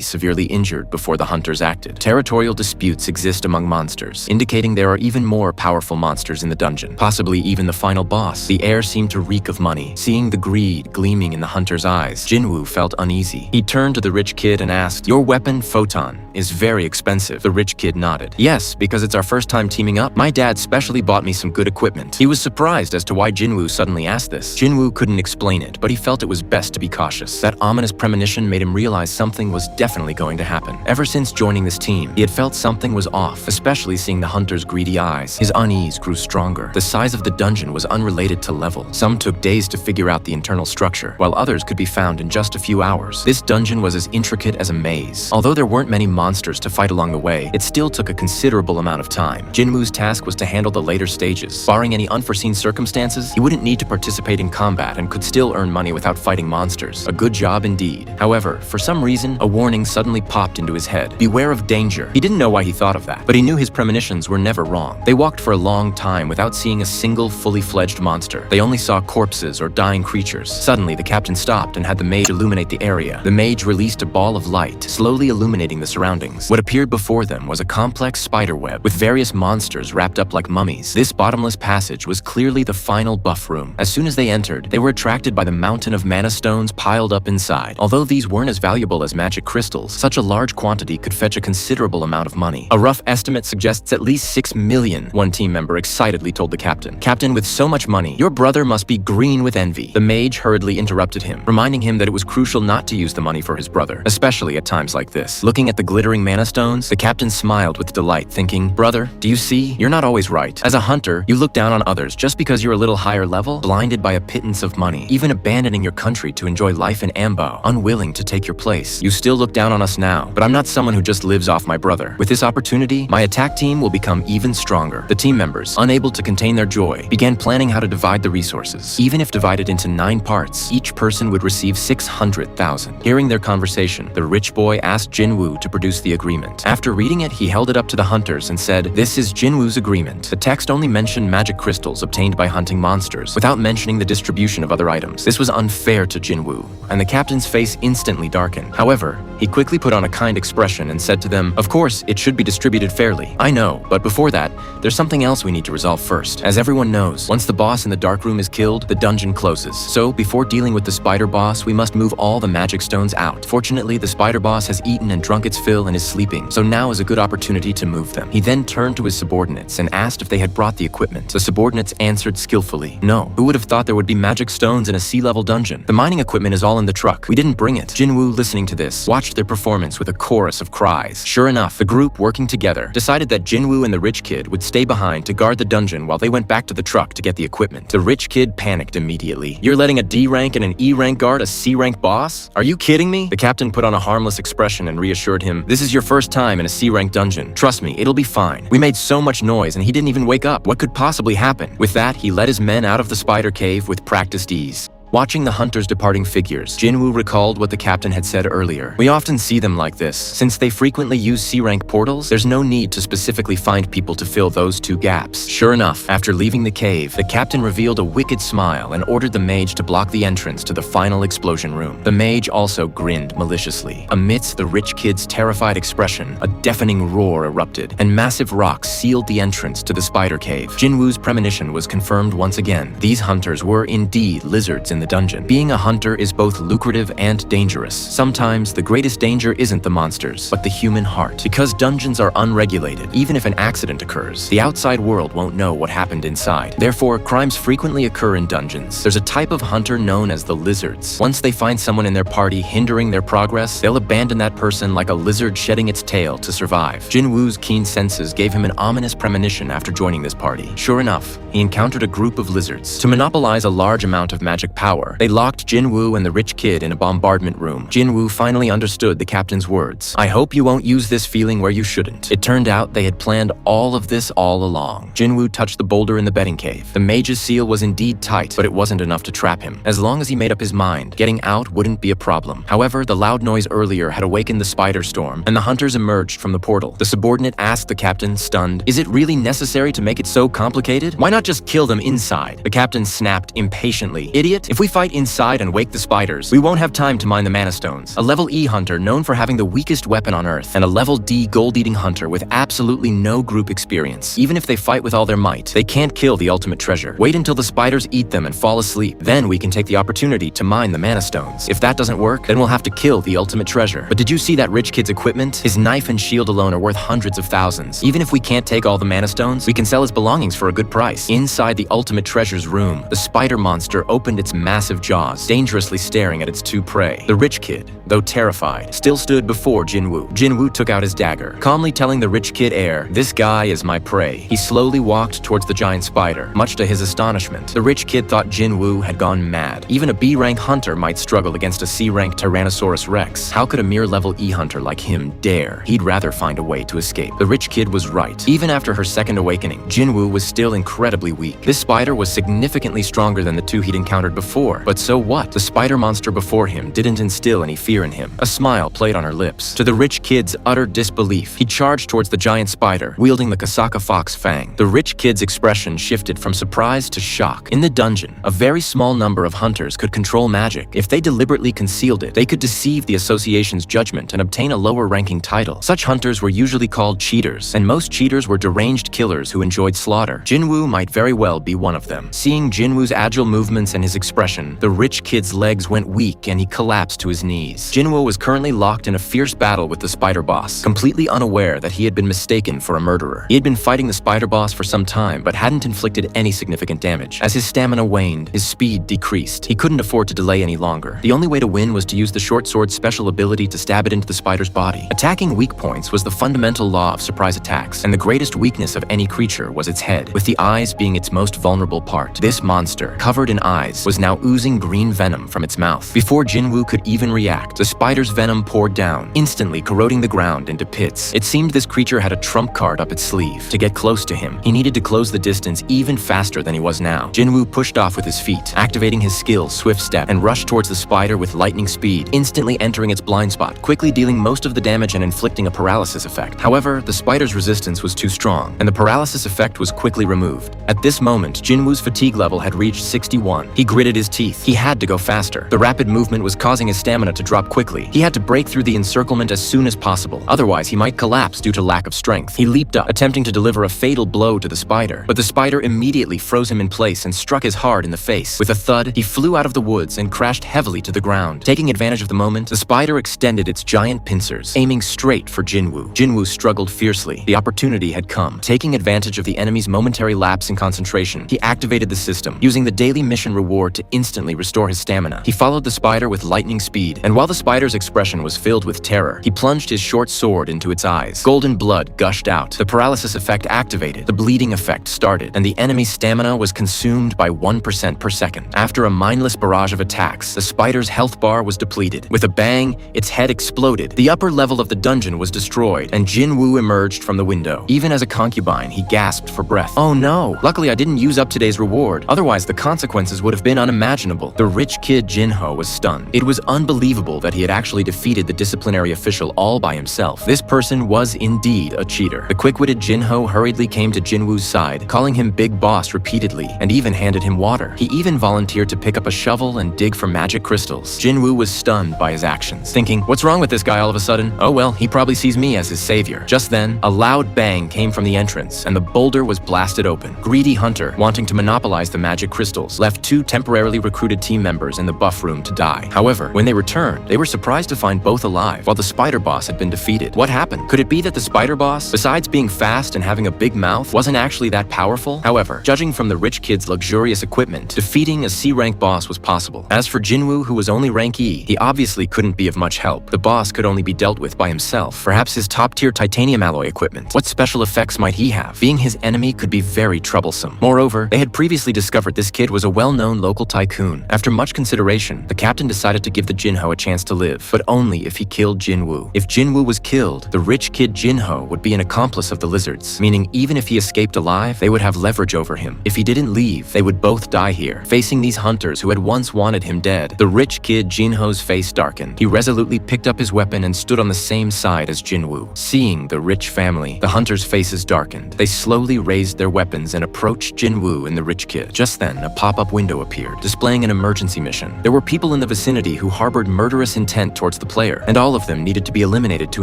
severely injured before the hunters acted. Territorial disputes exist among monsters, indicating there are even more powerful monsters in the dungeon, possibly even the final boss. The air seemed to reek of money. Seeing the greed gleaming in the hunter's eyes, Jinwoo felt uneasy. He turned to the rich kid and asked, "Your weapon, Photon, is very expensive." The rich kid nodded. "Yes, because it's our first time teaming up. My dad specially bought me some good equipment." He was surprised as to why Jinwoo suddenly asked this. Jinwoo couldn't explain it, but he felt it was best to be cautious. That ominous premonition made him realize something was definitely going to happen. Ever since joining this team, he had felt something was off, especially seeing the hunter's greedy eyes. His unease grew stronger. The size of the dungeon was unrelated to level. Some took days to figure out the internal structure, while others could be found in just a few hours. This dungeon was as intricate as a maze. Although there weren't many monsters to fight along the way, it still took a considerable amount of time. Jinwoo's task was to handle the later stages. Barring any unforeseen circumstances, he wouldn't need to participate in combat and could still earn money without fighting monsters. A good job indeed. However, for some reason, a warning suddenly popped into his head. Beware of danger. He didn't know why he thought of that, but he knew his premonitions were never wrong. They walked for a long time without seeing a single fully fledged monster. They only saw corpses or dying creatures. Suddenly, the captain stopped and had the mage illuminate the area. The mage released a ball of light, slowly illuminating the surroundings. What appeared before them was a complex spider web with various monsters wrapped up like mummies. This bottomless passage was clearly the final buff room. As soon as they entered, they were attracted by the mountain of mana stones piled up inside. Although these weren't as valuable as magic crystals, such a large quantity could fetch a considerable amount of money. A rough estimate suggests at least 6 million, one team member excitedly told the captain. "Captain, with so much money, your brother must be green with envy." The mage hurriedly interrupted him, reminding him that it was crucial not to use the money for his brother, especially at times like this. Looking at the glittering mana stones, the captain smiled with delight, thinking, "Brother, do you see? You're not always right. As a hunter, you look down on others just because you're a little higher level, blinded by a pittance of money, even abandoning your country to enjoy life in Ambo, unwilling to take your place. You still look down on us now, but I'm not someone who just lives off my brother. With this opportunity, my attack team will become even stronger." The team members, unable to contain their joy, began planning how to divide the resources. Even if divided into 9 parts, each person would receive 600,000. Hearing their conversation, the rich boy asked Jinwoo to produce the agreement. After reading it, he held it up to the hunters and said, "This is Jinwoo's agreement." The text only mentioned magic crystals obtained by hunting monsters, without mentioning the distribution of other items. This was unfair to Jinwoo, and the captain's face instantly darkened. However, he quickly put on a kind expression and said to them, "Of course, it should be distributed fairly. I know, but before that, there's something else we need to resolve first. As everyone knows, once the boss in the dark room is killed, the dungeon closes. So, before dealing with the spider boss, we must move all the magic stones out. Fortunately, the spider boss has eaten and drunk its fill and is sleeping, so now is a good opportunity to move them." He then turned to his subordinates and asked if they had brought the equipment. The subordinates answered skillfully, "No. Who would have thought there would be magic stones in a sea-level dungeon? The mining equipment is all in the truck. We didn't bring it." Jinwoo, listening to this, watched their performance with a chorus of cries. Sure enough, the group, working together, decided that Jinwoo and the rich kid would stay behind to guard the dungeon while they went back to the truck to get the equipment. The rich kid panicked immediately. "You're letting a D-rank and an E-rank guard a C-rank boss? Are you kidding me?" The captain put on a harmless expression and reassured him, "This is your first time in a C-rank dungeon. Trust me, it'll be fine. We made so much noise and he didn't even wake up. What could possibly happen?" With that, he led his men out of the spider cave with practiced ease. Watching the hunters' departing figures, Jinwoo recalled what the captain had said earlier. "We often see them like this. Since they frequently use C-rank portals, there's no need to specifically find people to fill those 2 gaps." Sure enough, after leaving the cave, the captain revealed a wicked smile and ordered the mage to block the entrance to the final explosion room. The mage also grinned maliciously. Amidst the rich kid's terrified expression, a deafening roar erupted, and massive rocks sealed the entrance to the spider cave. Jinwoo's premonition was confirmed once again. These hunters were indeed lizards in the dungeon. Being a hunter is both lucrative and dangerous. Sometimes the greatest danger isn't the monsters, but the human heart. Because dungeons are unregulated, even if an accident occurs, the outside world won't know what happened inside. Therefore, crimes frequently occur in dungeons. There's a type of hunter known as the lizards. Once they find someone in their party hindering their progress, they'll abandon that person like a lizard shedding its tail to survive. Jinwoo's keen senses gave him an ominous premonition after joining this party. Sure enough, he encountered a group of lizards. To monopolize a large amount of magic power, power. They locked Jinwoo and the rich kid in a bombardment room. Jinwoo finally understood the captain's words. "I hope you won't use this feeling where you shouldn't." It turned out they had planned all of this all along. Jinwoo touched the boulder in the betting cave. The mage's seal was indeed tight, but it wasn't enough to trap him. As long as he made up his mind, getting out wouldn't be a problem. However, the loud noise earlier had awakened the spider storm, and the hunters emerged from the portal. The subordinate asked the captain, stunned, "Is it really necessary to make it so complicated? Why not just kill them inside?" The captain snapped impatiently. "Idiot, if we fight inside and wake the spiders, we won't have time to mine the mana stones." A level E hunter known for having the weakest weapon on Earth, and a level D gold-eating hunter with absolutely no group experience. Even if they fight with all their might, they can't kill the ultimate treasure. Wait until the spiders eat them and fall asleep. Then we can take the opportunity to mine the mana stones. If that doesn't work, then we'll have to kill the ultimate treasure. But did you see that rich kid's equipment? His knife and shield alone are worth hundreds of thousands. Even if we can't take all the mana stones, we can sell his belongings for a good price. Inside the ultimate treasure's room, the spider monster opened its massive jaws, dangerously staring at its two prey. The rich kid, though terrified, still stood before Jinwoo. Jinwoo took out his dagger, calmly telling the rich kid heir, "This guy is my prey." He slowly walked towards the giant spider. Much to his astonishment, the rich kid thought Jinwoo had gone mad. Even a B-rank hunter might struggle against a C-rank Tyrannosaurus Rex. How could a mere level E hunter like him dare? He'd rather find a way to escape. The rich kid was right. Even after her second awakening, Jinwoo was still incredibly weak. This spider was significantly stronger than the two he'd encountered before. But so what? The spider monster before him didn't instill any fear in him. A smile played on her lips. To the rich kid's utter disbelief, he charged towards the giant spider, wielding the Kasaka Fox Fang. The rich kid's expression shifted from surprise to shock. In the dungeon, a very small number of hunters could control magic. If they deliberately concealed it, they could deceive the association's judgment and obtain a lower-ranking title. Such hunters were usually called cheaters, and most cheaters were deranged killers who enjoyed slaughter. Jinwoo might very well be one of them. Seeing Jinwoo's agile movements and his expression, the rich kid's legs went weak and he collapsed to his knees. Jinwoo was currently locked in a fierce battle with the spider boss, completely unaware that he had been mistaken for a murderer. He had been fighting the spider boss for some time, but hadn't inflicted any significant damage. As his stamina waned, his speed decreased. He couldn't afford to delay any longer. The only way to win was to use the short sword's special ability to stab it into the spider's body. Attacking weak points was the fundamental law of surprise attacks, and the greatest weakness of any creature was its head, with the eyes being its most vulnerable part. This monster, covered in eyes, was now oozing green venom from its mouth. Before Jinwoo could even react, the spider's venom poured down, instantly corroding the ground into pits. It seemed this creature had a trump card up its sleeve. To get close to him, he needed to close the distance even faster than he was now. Jinwoo pushed off with his feet, activating his skill Swift Step, and rushed towards the spider with lightning speed, instantly entering its blind spot, quickly dealing most of the damage and inflicting a paralysis effect. However, the spider's resistance was too strong, and the paralysis effect was quickly removed. At this moment, Jinwoo's fatigue level had reached 61. He gritted his teeth. He had to go faster. The rapid movement was causing his stamina to drop quickly. He had to break through the encirclement as soon as possible, otherwise he might collapse due to lack of strength. He leaped up, attempting to deliver a fatal blow to the spider, but the spider immediately froze him in place and struck his heart in the face. With a thud, he flew out of the woods and crashed heavily to the ground. Taking advantage of the moment, the spider extended its giant pincers, aiming straight for Jinwoo. Jinwoo struggled fiercely. The opportunity had come. Taking advantage of the enemy's momentary lapse in concentration, he activated the system, using the daily mission reward to instantly restore his stamina. He followed the spider with lightning speed, and while the spider's expression was filled with terror, he plunged his short sword into its eyes. Golden blood gushed out. The paralysis effect activated. The bleeding effect started, and the enemy's stamina was consumed by 1% per second. After a mindless barrage of attacks, the spider's health bar was depleted. With a bang, its head exploded. The upper level of the dungeon was destroyed, and Jinwoo emerged from the window. Even as a concubine, he gasped for breath. "Oh no! Luckily I didn't use up today's reward. Otherwise the consequences would have been unimaginable." The rich kid Jinho was stunned. It was unbelievable that he had actually defeated the disciplinary official all by himself. This person was indeed a cheater. The quick-witted Jinho hurriedly came to Jinwoo's side, calling him Big Boss repeatedly, and even handed him water. He even volunteered to pick up a shovel and dig for magic crystals. Jinwoo was stunned by his actions, thinking, "What's wrong with this guy all of a sudden? Oh well, he probably sees me as his savior." Just then, a loud bang came from the entrance, and the boulder was blasted open. Greedy hunter, wanting to monopolize the magic crystals, left two temporarily recruited team members in the buff room to die. However, when they returned, they were surprised to find both alive, while the spider boss had been defeated. What happened? Could it be that the spider boss, besides being fast and having a big mouth, wasn't actually that powerful? However, judging from the rich kid's luxurious equipment, defeating a C-rank boss was possible. As for Jinwoo, who was only rank E, he obviously couldn't be of much help. The boss could only be dealt with by himself. Perhaps his top-tier titanium alloy equipment. What special effects might he have? Being his enemy could be very troublesome. Moreover, they had previously discovered this kid was a well-known local tycoon. After much consideration, the captain decided to give the Jinho a chance to live, but only if he killed Jinwoo. If Jinwoo was killed, the rich kid Jinho would be an accomplice of the lizards, meaning even if he escaped alive, they would have leverage over him. If he didn't leave, they would both die here, facing these hunters who had once wanted him dead. The rich kid Jinho's face darkened. He resolutely picked up his weapon and stood on the same side as Jinwoo. Seeing the rich family, the hunters' faces darkened. They slowly raised their weapons and approached Jinwoo and the rich kid. Just then, a pop-up window appeared, displaying an emergency mission. There were people in the vicinity who harbored murderous intent towards the player, and all of them needed to be eliminated to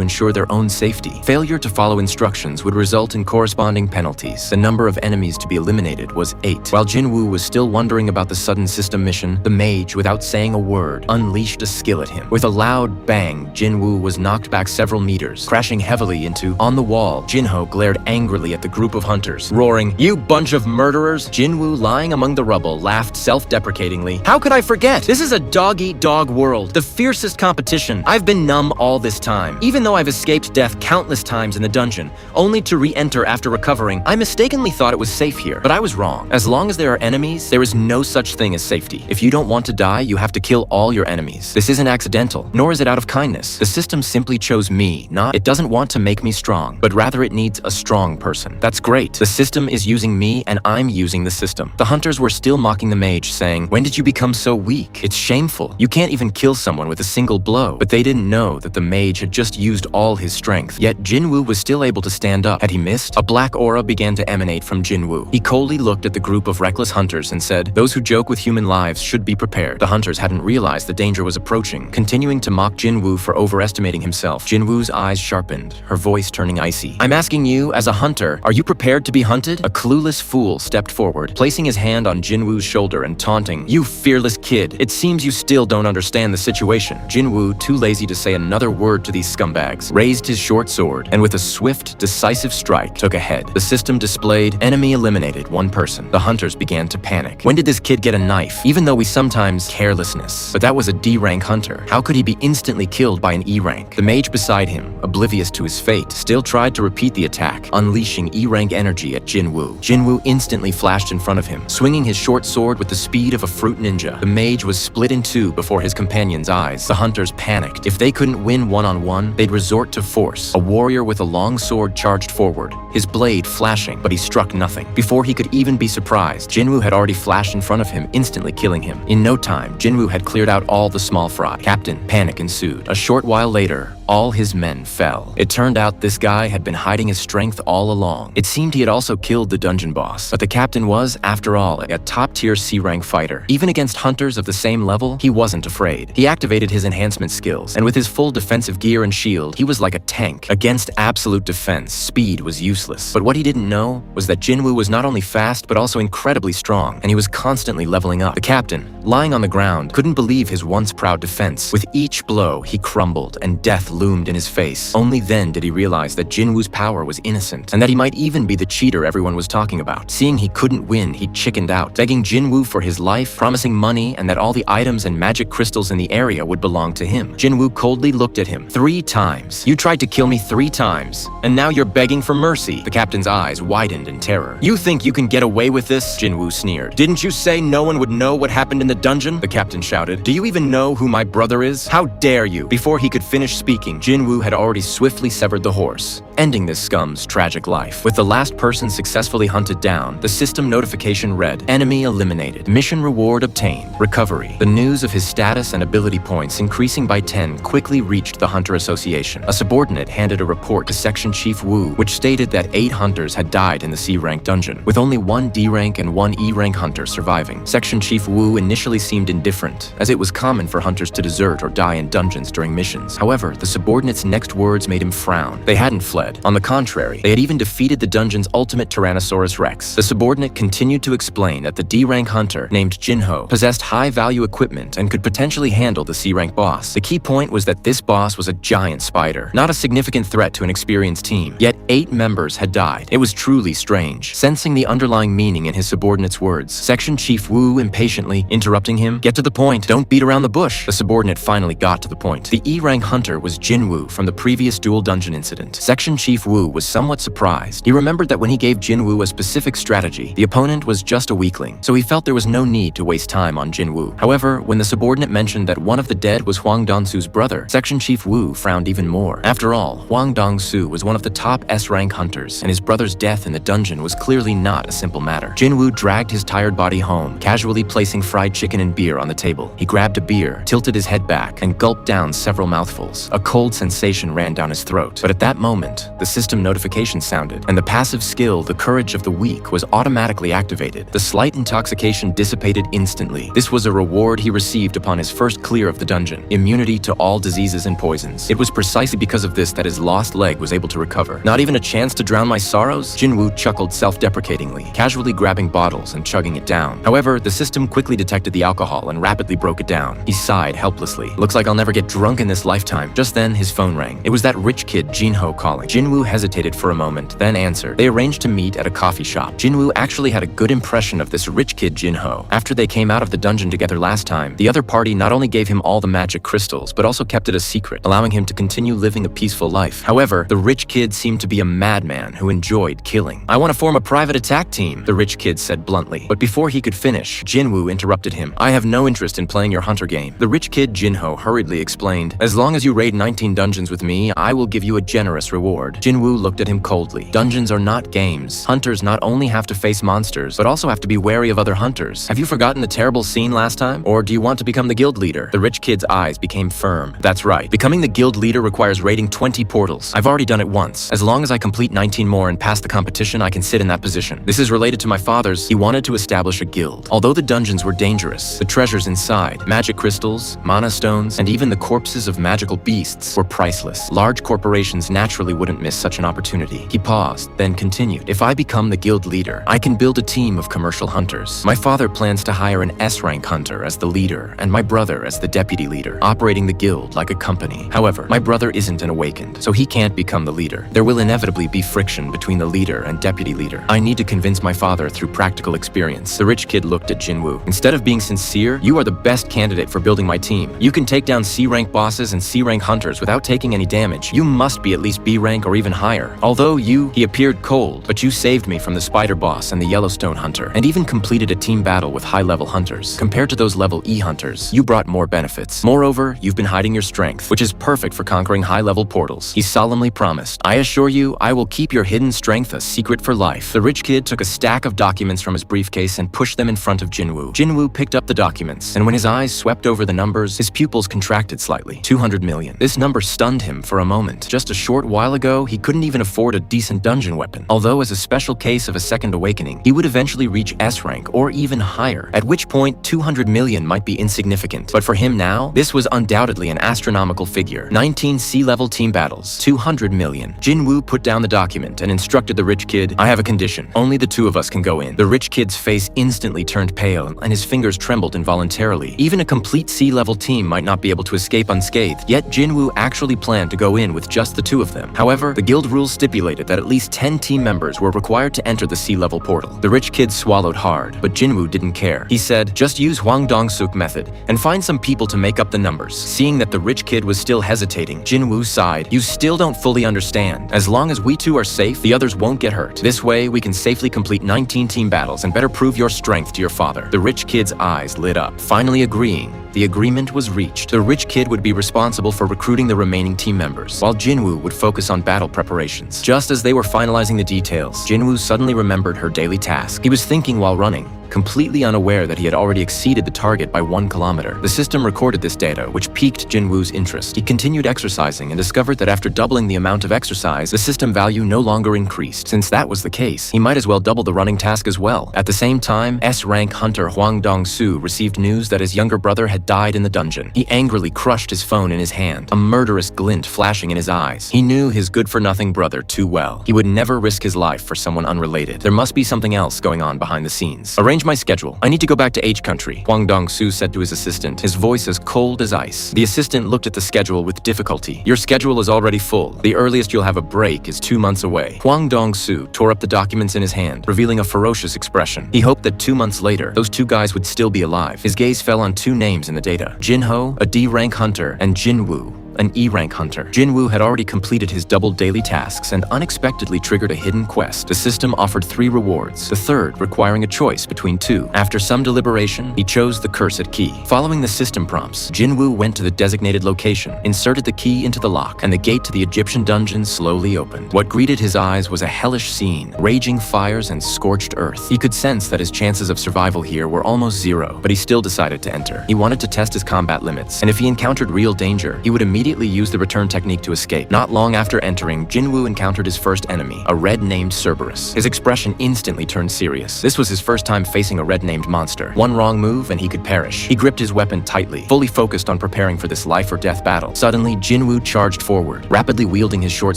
ensure their own safety. Failure to follow instructions would result in corresponding penalties. The number of enemies to be eliminated was 8. While Jinwoo was still wondering about the sudden system mission, the mage, without saying a word, unleashed a skill at him. With a loud bang, Jinwoo was knocked back several meters, crashing heavily into. On the wall, Jinho glared angrily at the group of hunters, roaring, "You bunch of murderers!" Jinwoo, lying among the rubble, laughed self-deprecatingly. "How could I forget? This is a dog-eat-dog world, the fiercest competition. I've been numb all this time. Even though I've escaped death countless times in the dungeon, only to re-enter after recovering, I mistakenly thought it was safe here, but I was wrong. As long as there are enemies, there is no such thing as safety. If you don't want to die, you have to kill all your enemies. This isn't accidental, nor is it out of kindness. The system simply chose me, not. It doesn't want to make me strong, but rather it needs a strong person. That's great. The system is using me, and I'm using the system." The hunters were still mocking the mage, saying, "When did you become so weak? It's shameful. You can't even kill someone with a single blow." But they didn't know that the mage had just used all his strength. Yet Jinwoo was still able to stand up. Had he missed? A black aura began to emanate from Jinwoo. He coldly looked at the group of reckless hunters and said, "Those who joke with human lives should be prepared." The hunters hadn't realized the danger was approaching, continuing to mock Jinwoo for overestimating himself. Jinwoo's eyes sharpened, her voice turning icy. "I'm asking you, as a hunter, are you prepared to be hunted?" A clueless fool stepped forward, placing his hand on Jinwoo's shoulder and taunting, "You fearless kid, it seems you still don't understand the situation." Jinwoo, too lazy to say another word to these scumbags, raised his short sword and with a swift, decisive strike, took a head. The system displayed, "Enemy eliminated, 1 person." The hunters began to panic. When did this kid get a knife? Even though we sometimes carelessness. But that was a D-rank hunter. How could he be instantly killed by an E-rank? The mage beside him, oblivious to his fate, still tried to repeat the attack, unleashing E-rank energy at Jinwoo. Jinwoo instantly flashed in front of him, swinging his short sword with the speed of a fruit ninja. The mage was split in two before his companion's eyes. The hunters panicked. If they couldn't win one-on-one, they'd resort to force. A warrior with a long sword charged forward, his blade flashing, but he struck nothing. Before he could even be surprised, Jinwoo had already flashed in front of him, instantly killing him. In no time, Jinwoo had cleared out all the small fry. Captain, panic ensued. A short while later, all his men fell. It turned out this guy had been hiding his strength all along. It seemed he had also killed the dungeon boss, but the captain was, after all, a top-tier C-rank fighter. Even against hunters of the same level, he wasn't afraid. He activated his enhancement skills, and with his full defensive gear and shield, he was like a tank. Against absolute defense, speed was useless. But what he didn't know was that Jinwoo was not only fast, but also incredibly strong, and he was constantly leveling up. The captain, lying on the ground, couldn't believe his once proud defense. With each blow, he crumbled, and death loomed in his face. Only then did he realize that Jinwoo's power was innocent, and that he might even be the cheater everyone was talking about. Seeing he couldn't win, he chickened out, begging Jinwoo for his life, promising money, and that all the items and magic crystals in the area would belong to him. Jinwoo coldly looked at him. 3 times. You tried to kill me 3 times, and now you're begging for mercy. The captain's eyes widened in terror. You think you can get away with this? Jinwoo sneered. Didn't you say no one would know what happened in the dungeon? The captain shouted. Do you even know who my brother is? How dare you? Before he could finish speaking, Jinwoo had already swiftly severed the horse, ending this scum's tragic life. With the last person successfully hunted down, the system notification read, "Enemy eliminated. Mission reward obtained. Recovery." The news of his status and ability points increasing by 10 quickly reached the Hunter Association. A subordinate handed a report to Section Chief Wu, which stated that 8 hunters had died in the C-rank dungeon, with only 1 D-rank and 1 E-rank hunter surviving. Section Chief Wu initially seemed indifferent, as it was common for hunters to desert or die in dungeons during missions. However, the subordinate's next words made him frown. They hadn't fled. On the contrary, they had even defeated the dungeon's ultimate Tyrannosaurus Rex. The subordinate continued to explain that the D-rank hunter, named Jinho, possessed high-value equipment and could potentially handle the C-rank boss. The key point was that this boss was a giant spider, not a significant threat to an experienced team. Yet 8 members had died. It was truly strange. Sensing the underlying meaning in his subordinate's words, Section Chief Wu impatiently interrupting him, "Get to the point. Don't beat around the bush." The subordinate finally got to the point. The E-rank hunter was Jinwoo from the previous dual dungeon incident. Section Section Chief Woo was somewhat surprised. He remembered that when he gave Jinwoo a specific strategy, the opponent was just a weakling, so he felt there was no need to waste time on Jinwoo. However, when the subordinate mentioned that one of the dead was Hwang Dong-soo's brother, Section Chief Woo frowned even more. After all, Hwang Dong-soo was one of the top S-rank hunters, and his brother's death in the dungeon was clearly not a simple matter. Jinwoo dragged his tired body home, casually placing fried chicken and beer on the table. He grabbed a beer, tilted his head back, and gulped down several mouthfuls. A cold sensation ran down his throat, but at that moment, the system notification sounded, and the passive skill, the courage of the weak, was automatically activated. The slight intoxication dissipated instantly. This was a reward he received upon his first clear of the dungeon: immunity to all diseases and poisons. It was precisely because of this that his lost leg was able to recover. Not even a chance to drown my sorrows? Jinwoo chuckled self-deprecatingly, casually grabbing bottles and chugging it down. However, the system quickly detected the alcohol and rapidly broke it down. He sighed helplessly. Looks like I'll never get drunk in this lifetime. Just then, his phone rang. It was that rich kid, Jinho, calling. Jinwoo hesitated for a moment, then answered. They arranged to meet at a coffee shop. Jinwoo actually had a good impression of this rich kid, Jinho. After they came out of the dungeon together last time, the other party not only gave him all the magic crystals, but also kept it a secret, allowing him to continue living a peaceful life. However, the rich kid seemed to be a madman who enjoyed killing. I want to form a private attack team, the rich kid said bluntly. But before he could finish, Jinwoo interrupted him. I have no interest in playing your hunter game. The rich kid, Jinho, hurriedly explained. As long as you raid 19 dungeons with me, I will give you a generous reward. Jinwoo looked at him coldly. Dungeons are not games. Hunters not only have to face monsters, but also have to be wary of other hunters. Have you forgotten the terrible scene last time? Or do you want to become the guild leader? The rich kid's eyes became firm. That's right. Becoming the guild leader requires raiding 20 portals. I've already done it once. As long as I complete 19 more and pass the competition, I can sit in that position. This is related to my father's. He wanted to establish a guild. Although the dungeons were dangerous, the treasures inside, magic crystals, mana stones, and even the corpses of magical beasts were priceless. Large corporations naturally wouldn't miss such an opportunity. He paused, then continued. If I become the guild leader, I can build a team of commercial hunters. My father plans to hire an S-rank hunter as the leader, and my brother as the deputy leader, operating the guild like a company. However, my brother isn't an awakened, so he can't become the leader. There will inevitably be friction between the leader and deputy leader. I need to convince my father through practical experience. The rich kid looked at Jinwoo. Instead of being sincere, you are the best candidate for building my team. You can take down C-rank bosses and C-rank hunters without taking any damage. You must be at least B-rank or even higher. Although he appeared cold, but you saved me from the spider boss and the Yellowstone hunter, and even completed a team battle with high-level hunters. Compared to those level E hunters, you brought more benefits. Moreover, you've been hiding your strength, which is perfect for conquering high-level portals. He solemnly promised. I assure you, I will keep your hidden strength a secret for life. The rich kid took a stack of documents from his briefcase and pushed them in front of Jinwoo. Jinwoo picked up the documents, and when his eyes swept over the numbers, his pupils contracted slightly. 200 million. This number stunned him for a moment. Just a short while ago, he couldn't even afford a decent dungeon weapon. Although as a special case of a second awakening, he would eventually reach S rank or even higher, at which point 200 million might be insignificant. But for him now, this was undoubtedly an astronomical figure. 19 C-level team battles, 200 million. Jinwoo put down the document and instructed the rich kid, I have a condition. Only the two of us can go in. The rich kid's face instantly turned pale and his fingers trembled involuntarily. Even a complete C-level team might not be able to escape unscathed, yet Jinwoo actually planned to go in with just the two of them. However, the guild rules stipulated that at least 10 team members were required to enter the C-level portal. The rich kid swallowed hard, but Jinwoo didn't care. He said, just use Hwang Dong-suk method and find some people to make up the numbers. Seeing that the rich kid was still hesitating, Jinwoo sighed. You still don't fully understand. As long as we two are safe, the others won't get hurt. This way, we can safely complete 19 team battles and better prove your strength to your father. The rich kid's eyes lit up. Finally agreeing, the agreement was reached. The rich kid would be responsible for recruiting the remaining team members, while Jinwoo would focus on battle preparations. Just as they were finalizing the details, Jinwoo suddenly remembered her daily task. He was thinking while running, completely unaware that he had already exceeded the target by 1 kilometer. The system recorded this data, which piqued Jinwoo's interest. He continued exercising and discovered that after doubling the amount of exercise, the system value no longer increased. Since that was the case, he might as well double the running task as well. At the same time, S-rank hunter Hwang Dong-soo received news that his younger brother had died in the dungeon. He angrily crushed his phone in his hand, a murderous glint flashing in his eyes. He knew his good-for-nothing brother too well. He would never risk his life for someone unrelated. There must be something else going on behind the scenes. Arrange my schedule. I need to go back to H country, Hwang Dong-soo said to his assistant, his voice as cold as ice. The assistant looked at the schedule with difficulty. Your schedule is already full. The earliest you'll have a break is 2 months away. Hwang Dong-soo tore up the documents in his hand, revealing a ferocious expression. He hoped that 2 months later, those two guys would still be alive. His gaze fell on two names in the data: Jinho, a D-rank hunter, and Jinwoo, an E-rank hunter. Jinwoo had already completed his double daily tasks and unexpectedly triggered a hidden quest. The system offered 3 rewards, the third requiring a choice between 2. After some deliberation, he chose the cursed key. Following the system prompts, Jinwoo went to the designated location, inserted the key into the lock, and the gate to the Egyptian dungeon slowly opened. What greeted his eyes was a hellish scene, raging fires and scorched earth. He could sense that his chances of survival here were almost 0, but he still decided to enter. He wanted to test his combat limits, and if he encountered real danger, he would immediately use the return technique to escape. Not long after entering, Jinwoo encountered his first enemy, a red named Cerberus. His expression instantly turned serious. This was his first time facing a red named monster. One wrong move and he could perish. He gripped his weapon tightly, fully focused on preparing for this life or death battle. Suddenly, Jinwoo charged forward, rapidly wielding his short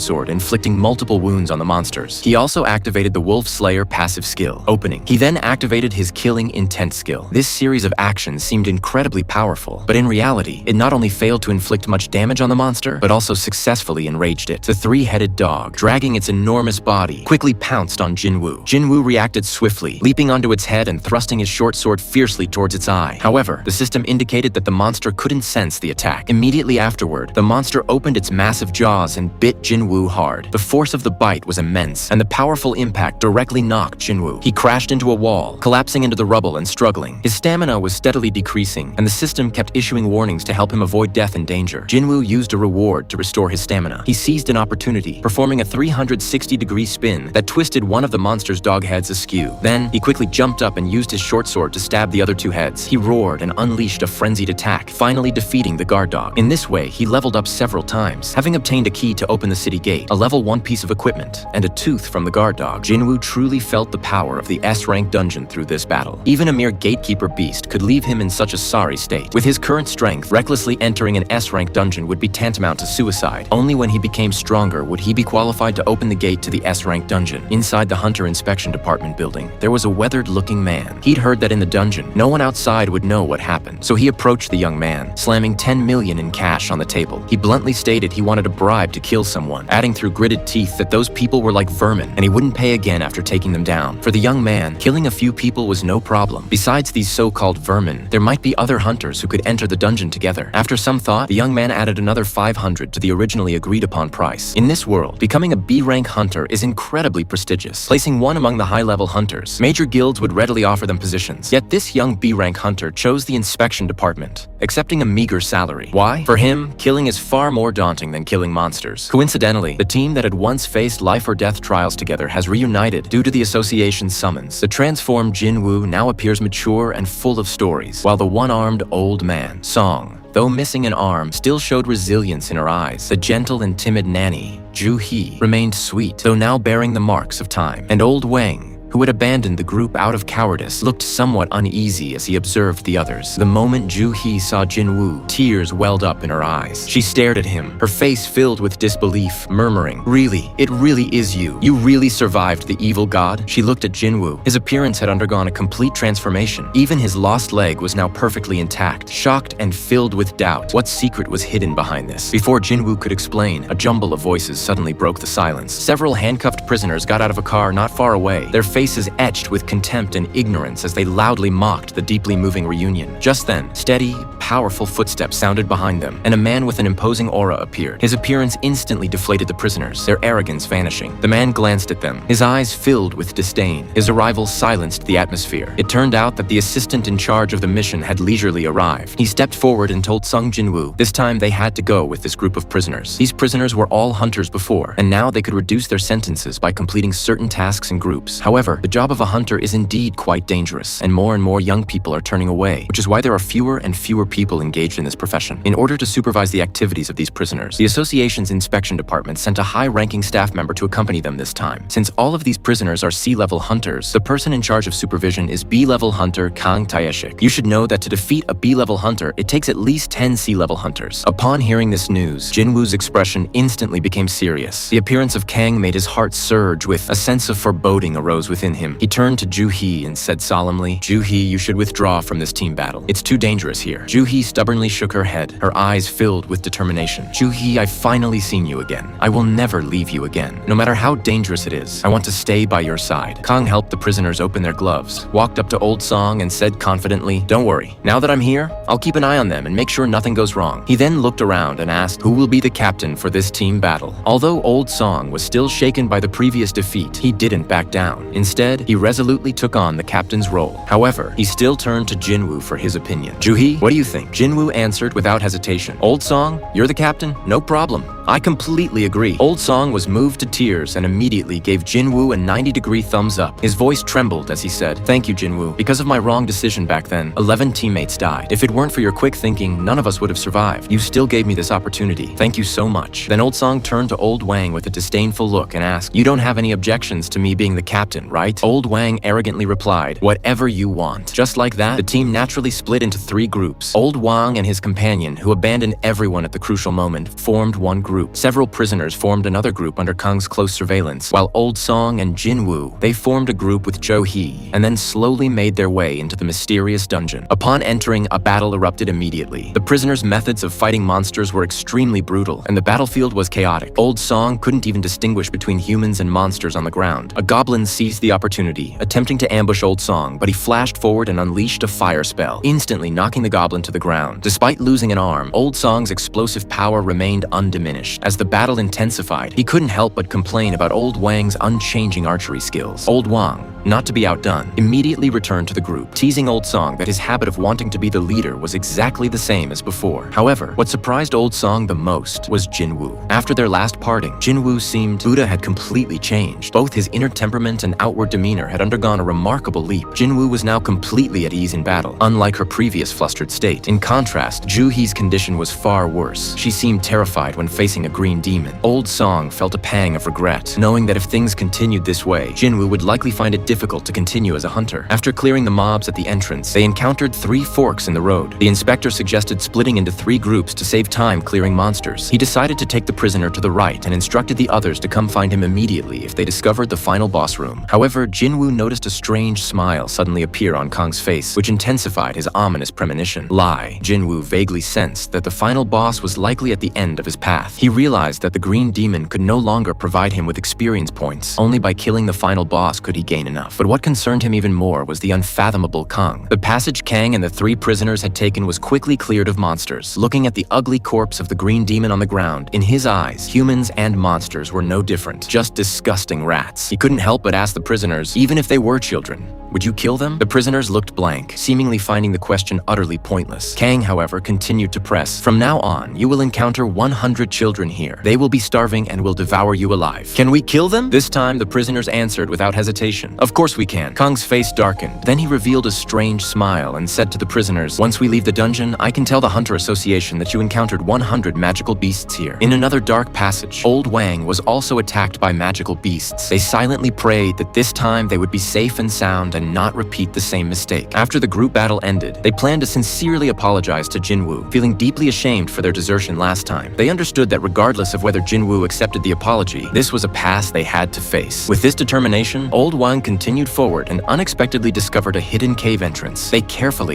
sword, inflicting multiple wounds on the monsters. He also activated the Wolf Slayer passive skill, opening. He then activated his Killing Intent skill. This series of actions seemed incredibly powerful, but in reality, it not only failed to inflict much damage on the monster, but also successfully enraged it. The 3-headed dog, dragging its enormous body, quickly pounced on Jinwoo. Jinwoo reacted swiftly, leaping onto its head and thrusting his short sword fiercely towards its eye. However, the system indicated that the monster couldn't sense the attack. Immediately afterward, the monster opened its massive jaws and bit Jinwoo hard. The force of the bite was immense, and the powerful impact directly knocked Jinwoo. He crashed into a wall, collapsing into the rubble and struggling. His stamina was steadily decreasing, and the system kept issuing warnings to help him avoid death and danger. Jinwoo used a reward to restore his stamina. He seized an opportunity, performing a 360-degree spin that twisted one of the monster's dog heads askew. Then, he quickly jumped up and used his short sword to stab the other 2 heads. He roared and unleashed a frenzied attack, finally defeating the guard dog. In this way, he leveled up several times, having obtained a key to open the city gate, a level 1 piece of equipment, and a tooth from the guard dog. Jinwoo truly felt the power of the S-rank dungeon through this battle. Even a mere gatekeeper beast could leave him in such a sorry state. With his current strength, recklessly entering an S-rank dungeon would be tantamount to suicide. Only when he became stronger would he be qualified to open the gate to the S-rank dungeon. Inside the Hunter Inspection Department building, there was a weathered-looking man. He'd heard that in the dungeon, no one outside would know what happened, so he approached the young man, slamming 10 million in cash on the table. He bluntly stated he wanted a bribe to kill someone, adding through gritted teeth that those people were like vermin, and he wouldn't pay again after taking them down. For the young man, killing a few people was no problem. Besides these so-called vermin, there might be other hunters who could enter the dungeon together. After some thought, the young man added another 500 to the originally agreed-upon price. In this world, becoming a B-rank hunter is incredibly prestigious, placing one among the high-level hunters. Major guilds would readily offer them positions. Yet this young B-rank hunter chose the inspection department, accepting a meager salary. Why? For him, killing is far more daunting than killing monsters. Coincidentally, the team that had once faced life or death trials together has reunited due to the association's summons. The transformed Jinwoo now appears mature and full of stories, while the one-armed old man, Song, though missing an arm, still showed resilience in her eyes. The gentle and timid nanny, Ju-hee, remained sweet, though now bearing the marks of time. And old Wang, who had abandoned the group out of cowardice, looked somewhat uneasy as he observed the others. The moment Ju-hee saw Jinwoo, tears welled up in her eyes. She stared at him, her face filled with disbelief, murmuring, "Really? It really is you? You really survived the evil god?" She looked at Jinwoo. His appearance had undergone a complete transformation. Even his lost leg was now perfectly intact. Shocked and filled with doubt, what secret was hidden behind this? Before Jinwoo could explain, a jumble of voices suddenly broke the silence. Several handcuffed prisoners got out of a car not far away, their faces etched with contempt and ignorance as they loudly mocked the deeply moving reunion. Just then, steady, powerful footsteps sounded behind them, and a man with an imposing aura appeared. His appearance instantly deflated the prisoners, their arrogance vanishing. The man glanced at them, his eyes filled with disdain. His arrival silenced the atmosphere. It turned out that the assistant in charge of the mission had leisurely arrived. He stepped forward and told Sung Jinwoo this time they had to go with this group of prisoners. These prisoners were all hunters before, and now they could reduce their sentences by completing certain tasks in groups. However, the job of a hunter is indeed quite dangerous, and more young people are turning away, which is why there are fewer and fewer people engaged in this profession. In order to supervise the activities of these prisoners, the association's inspection department sent a high-ranking staff member to accompany them this time. Since all of these prisoners are C-level hunters, the person in charge of supervision is B-level hunter Kang Taeshik. You should know that to defeat a B-level hunter, it takes at least 10 C-level hunters. Upon hearing this news, Jinwoo's expression instantly became serious. The appearance of Kang made his heart surge with a sense of foreboding arose within within him. He turned to Joo-hee and said solemnly, "Joo-hee, you should withdraw from this team battle. It's too dangerous here." Joo-hee stubbornly shook her head, her eyes filled with determination. "Joo-hee, I've finally seen you again. I will never leave you again. No matter how dangerous it is, I want to stay by your side." Kang helped the prisoners open their gloves, walked up to Old Song and said confidently, "Don't worry. Now that I'm here, I'll keep an eye on them and make sure nothing goes wrong." He then looked around and asked, "Who will be the captain for this team battle?" Although Old Song was still shaken by the previous defeat, he didn't back down. Instead, he resolutely took on the captain's role. However, he still turned to Jinwoo for his opinion. "Joo-hee, what do you think?" Jinwoo answered without hesitation. "Old Song, you're the captain? No problem. I completely agree." Old Song was moved to tears and immediately gave Jinwoo a 90-degree thumbs up. His voice trembled as he said, "Thank you, Jinwoo. Because of my wrong decision back then, 11 teammates died. If it weren't for your quick thinking, none of us would have survived. You still gave me this opportunity. Thank you so much." Then Old Song turned to Old Wang with a disdainful look and asked, "You don't have any objections to me being the captain, right?" Old Wang arrogantly replied, "Whatever you want." Just like that, the team naturally split into 3 groups. Old Wang and his companion, who abandoned everyone at the crucial moment, formed one group. Several prisoners formed another group under Kang's close surveillance, while Old Song and Jinwoo, they formed a group with Joo-hee, and then slowly made their way into the mysterious dungeon. Upon entering, a battle erupted immediately. The prisoners' methods of fighting monsters were extremely brutal, and the battlefield was chaotic. Old Song couldn't even distinguish between humans and monsters on the ground. A goblin seized the opportunity, attempting to ambush Old Song, but he flashed forward and unleashed a fire spell, instantly knocking the goblin to the ground. Despite losing an arm, Old Song's explosive power remained undiminished. As the battle intensified, he couldn't help but complain about Old Wang's unchanging archery skills. Old Wang, not to be outdone, immediately returned to the group, teasing Old Song that his habit of wanting to be the leader was exactly the same as before. However, what surprised Old Song the most was Jinwoo. After their last parting, Jinwoo seemed Buddha had completely changed. Both his inner temperament and outward demeanor had undergone a remarkable leap. Jinwoo was now completely at ease in battle, unlike her previous flustered state. In contrast, Joo-hee's condition was far worse. She seemed terrified when facing a green demon. Old Song felt a pang of regret, knowing that if things continued this way, Jinwoo would likely find it difficult to continue as a hunter. After clearing the mobs at the entrance, they encountered 3 forks in the road. The inspector suggested splitting into 3 groups to save time clearing monsters. He decided to take the prisoner to the right and instructed the others to come find him immediately if they discovered the final boss room. However, Jinwoo noticed a strange smile suddenly appear on Kang's face, which intensified his ominous premonition. Jinwoo vaguely sensed that the final boss was likely at the end of his path. He realized that the green demon could no longer provide him with experience points. Only by killing the final boss could he gain enough. But what concerned him even more was the unfathomable Kang. The passage Kang and the 3 prisoners had taken was quickly cleared of monsters. Looking at the ugly corpse of the green demon on the ground, in his eyes, humans and monsters were no different, just disgusting rats. He couldn't help but ask the prisoners, even if they were children, would you kill them? The prisoners looked blank, seemingly finding the question utterly pointless. Kang, however, continued to press. "From now on, you will encounter 100 children here. They will be starving and will devour you alive. Can we kill them?" This time, the prisoners answered without hesitation. "Of course we can." Kang's face darkened. Then he revealed a strange smile and said to the prisoners, "Once we leave the dungeon, I can tell the Hunter Association that you encountered 100 magical beasts here." In another dark passage, Old Wang was also attacked by magical beasts. They silently prayed that this time they would be safe and sound and not repeat the same mistake. After the group battle ended, they planned to sincerely apologize to Jinwoo, feeling deeply ashamed for their desertion last time. They understood that regardless of whether Jinwoo accepted the apology, this was a past they had to face. With this determination, Old Wang continued forward and unexpectedly discovered a hidden cave entrance.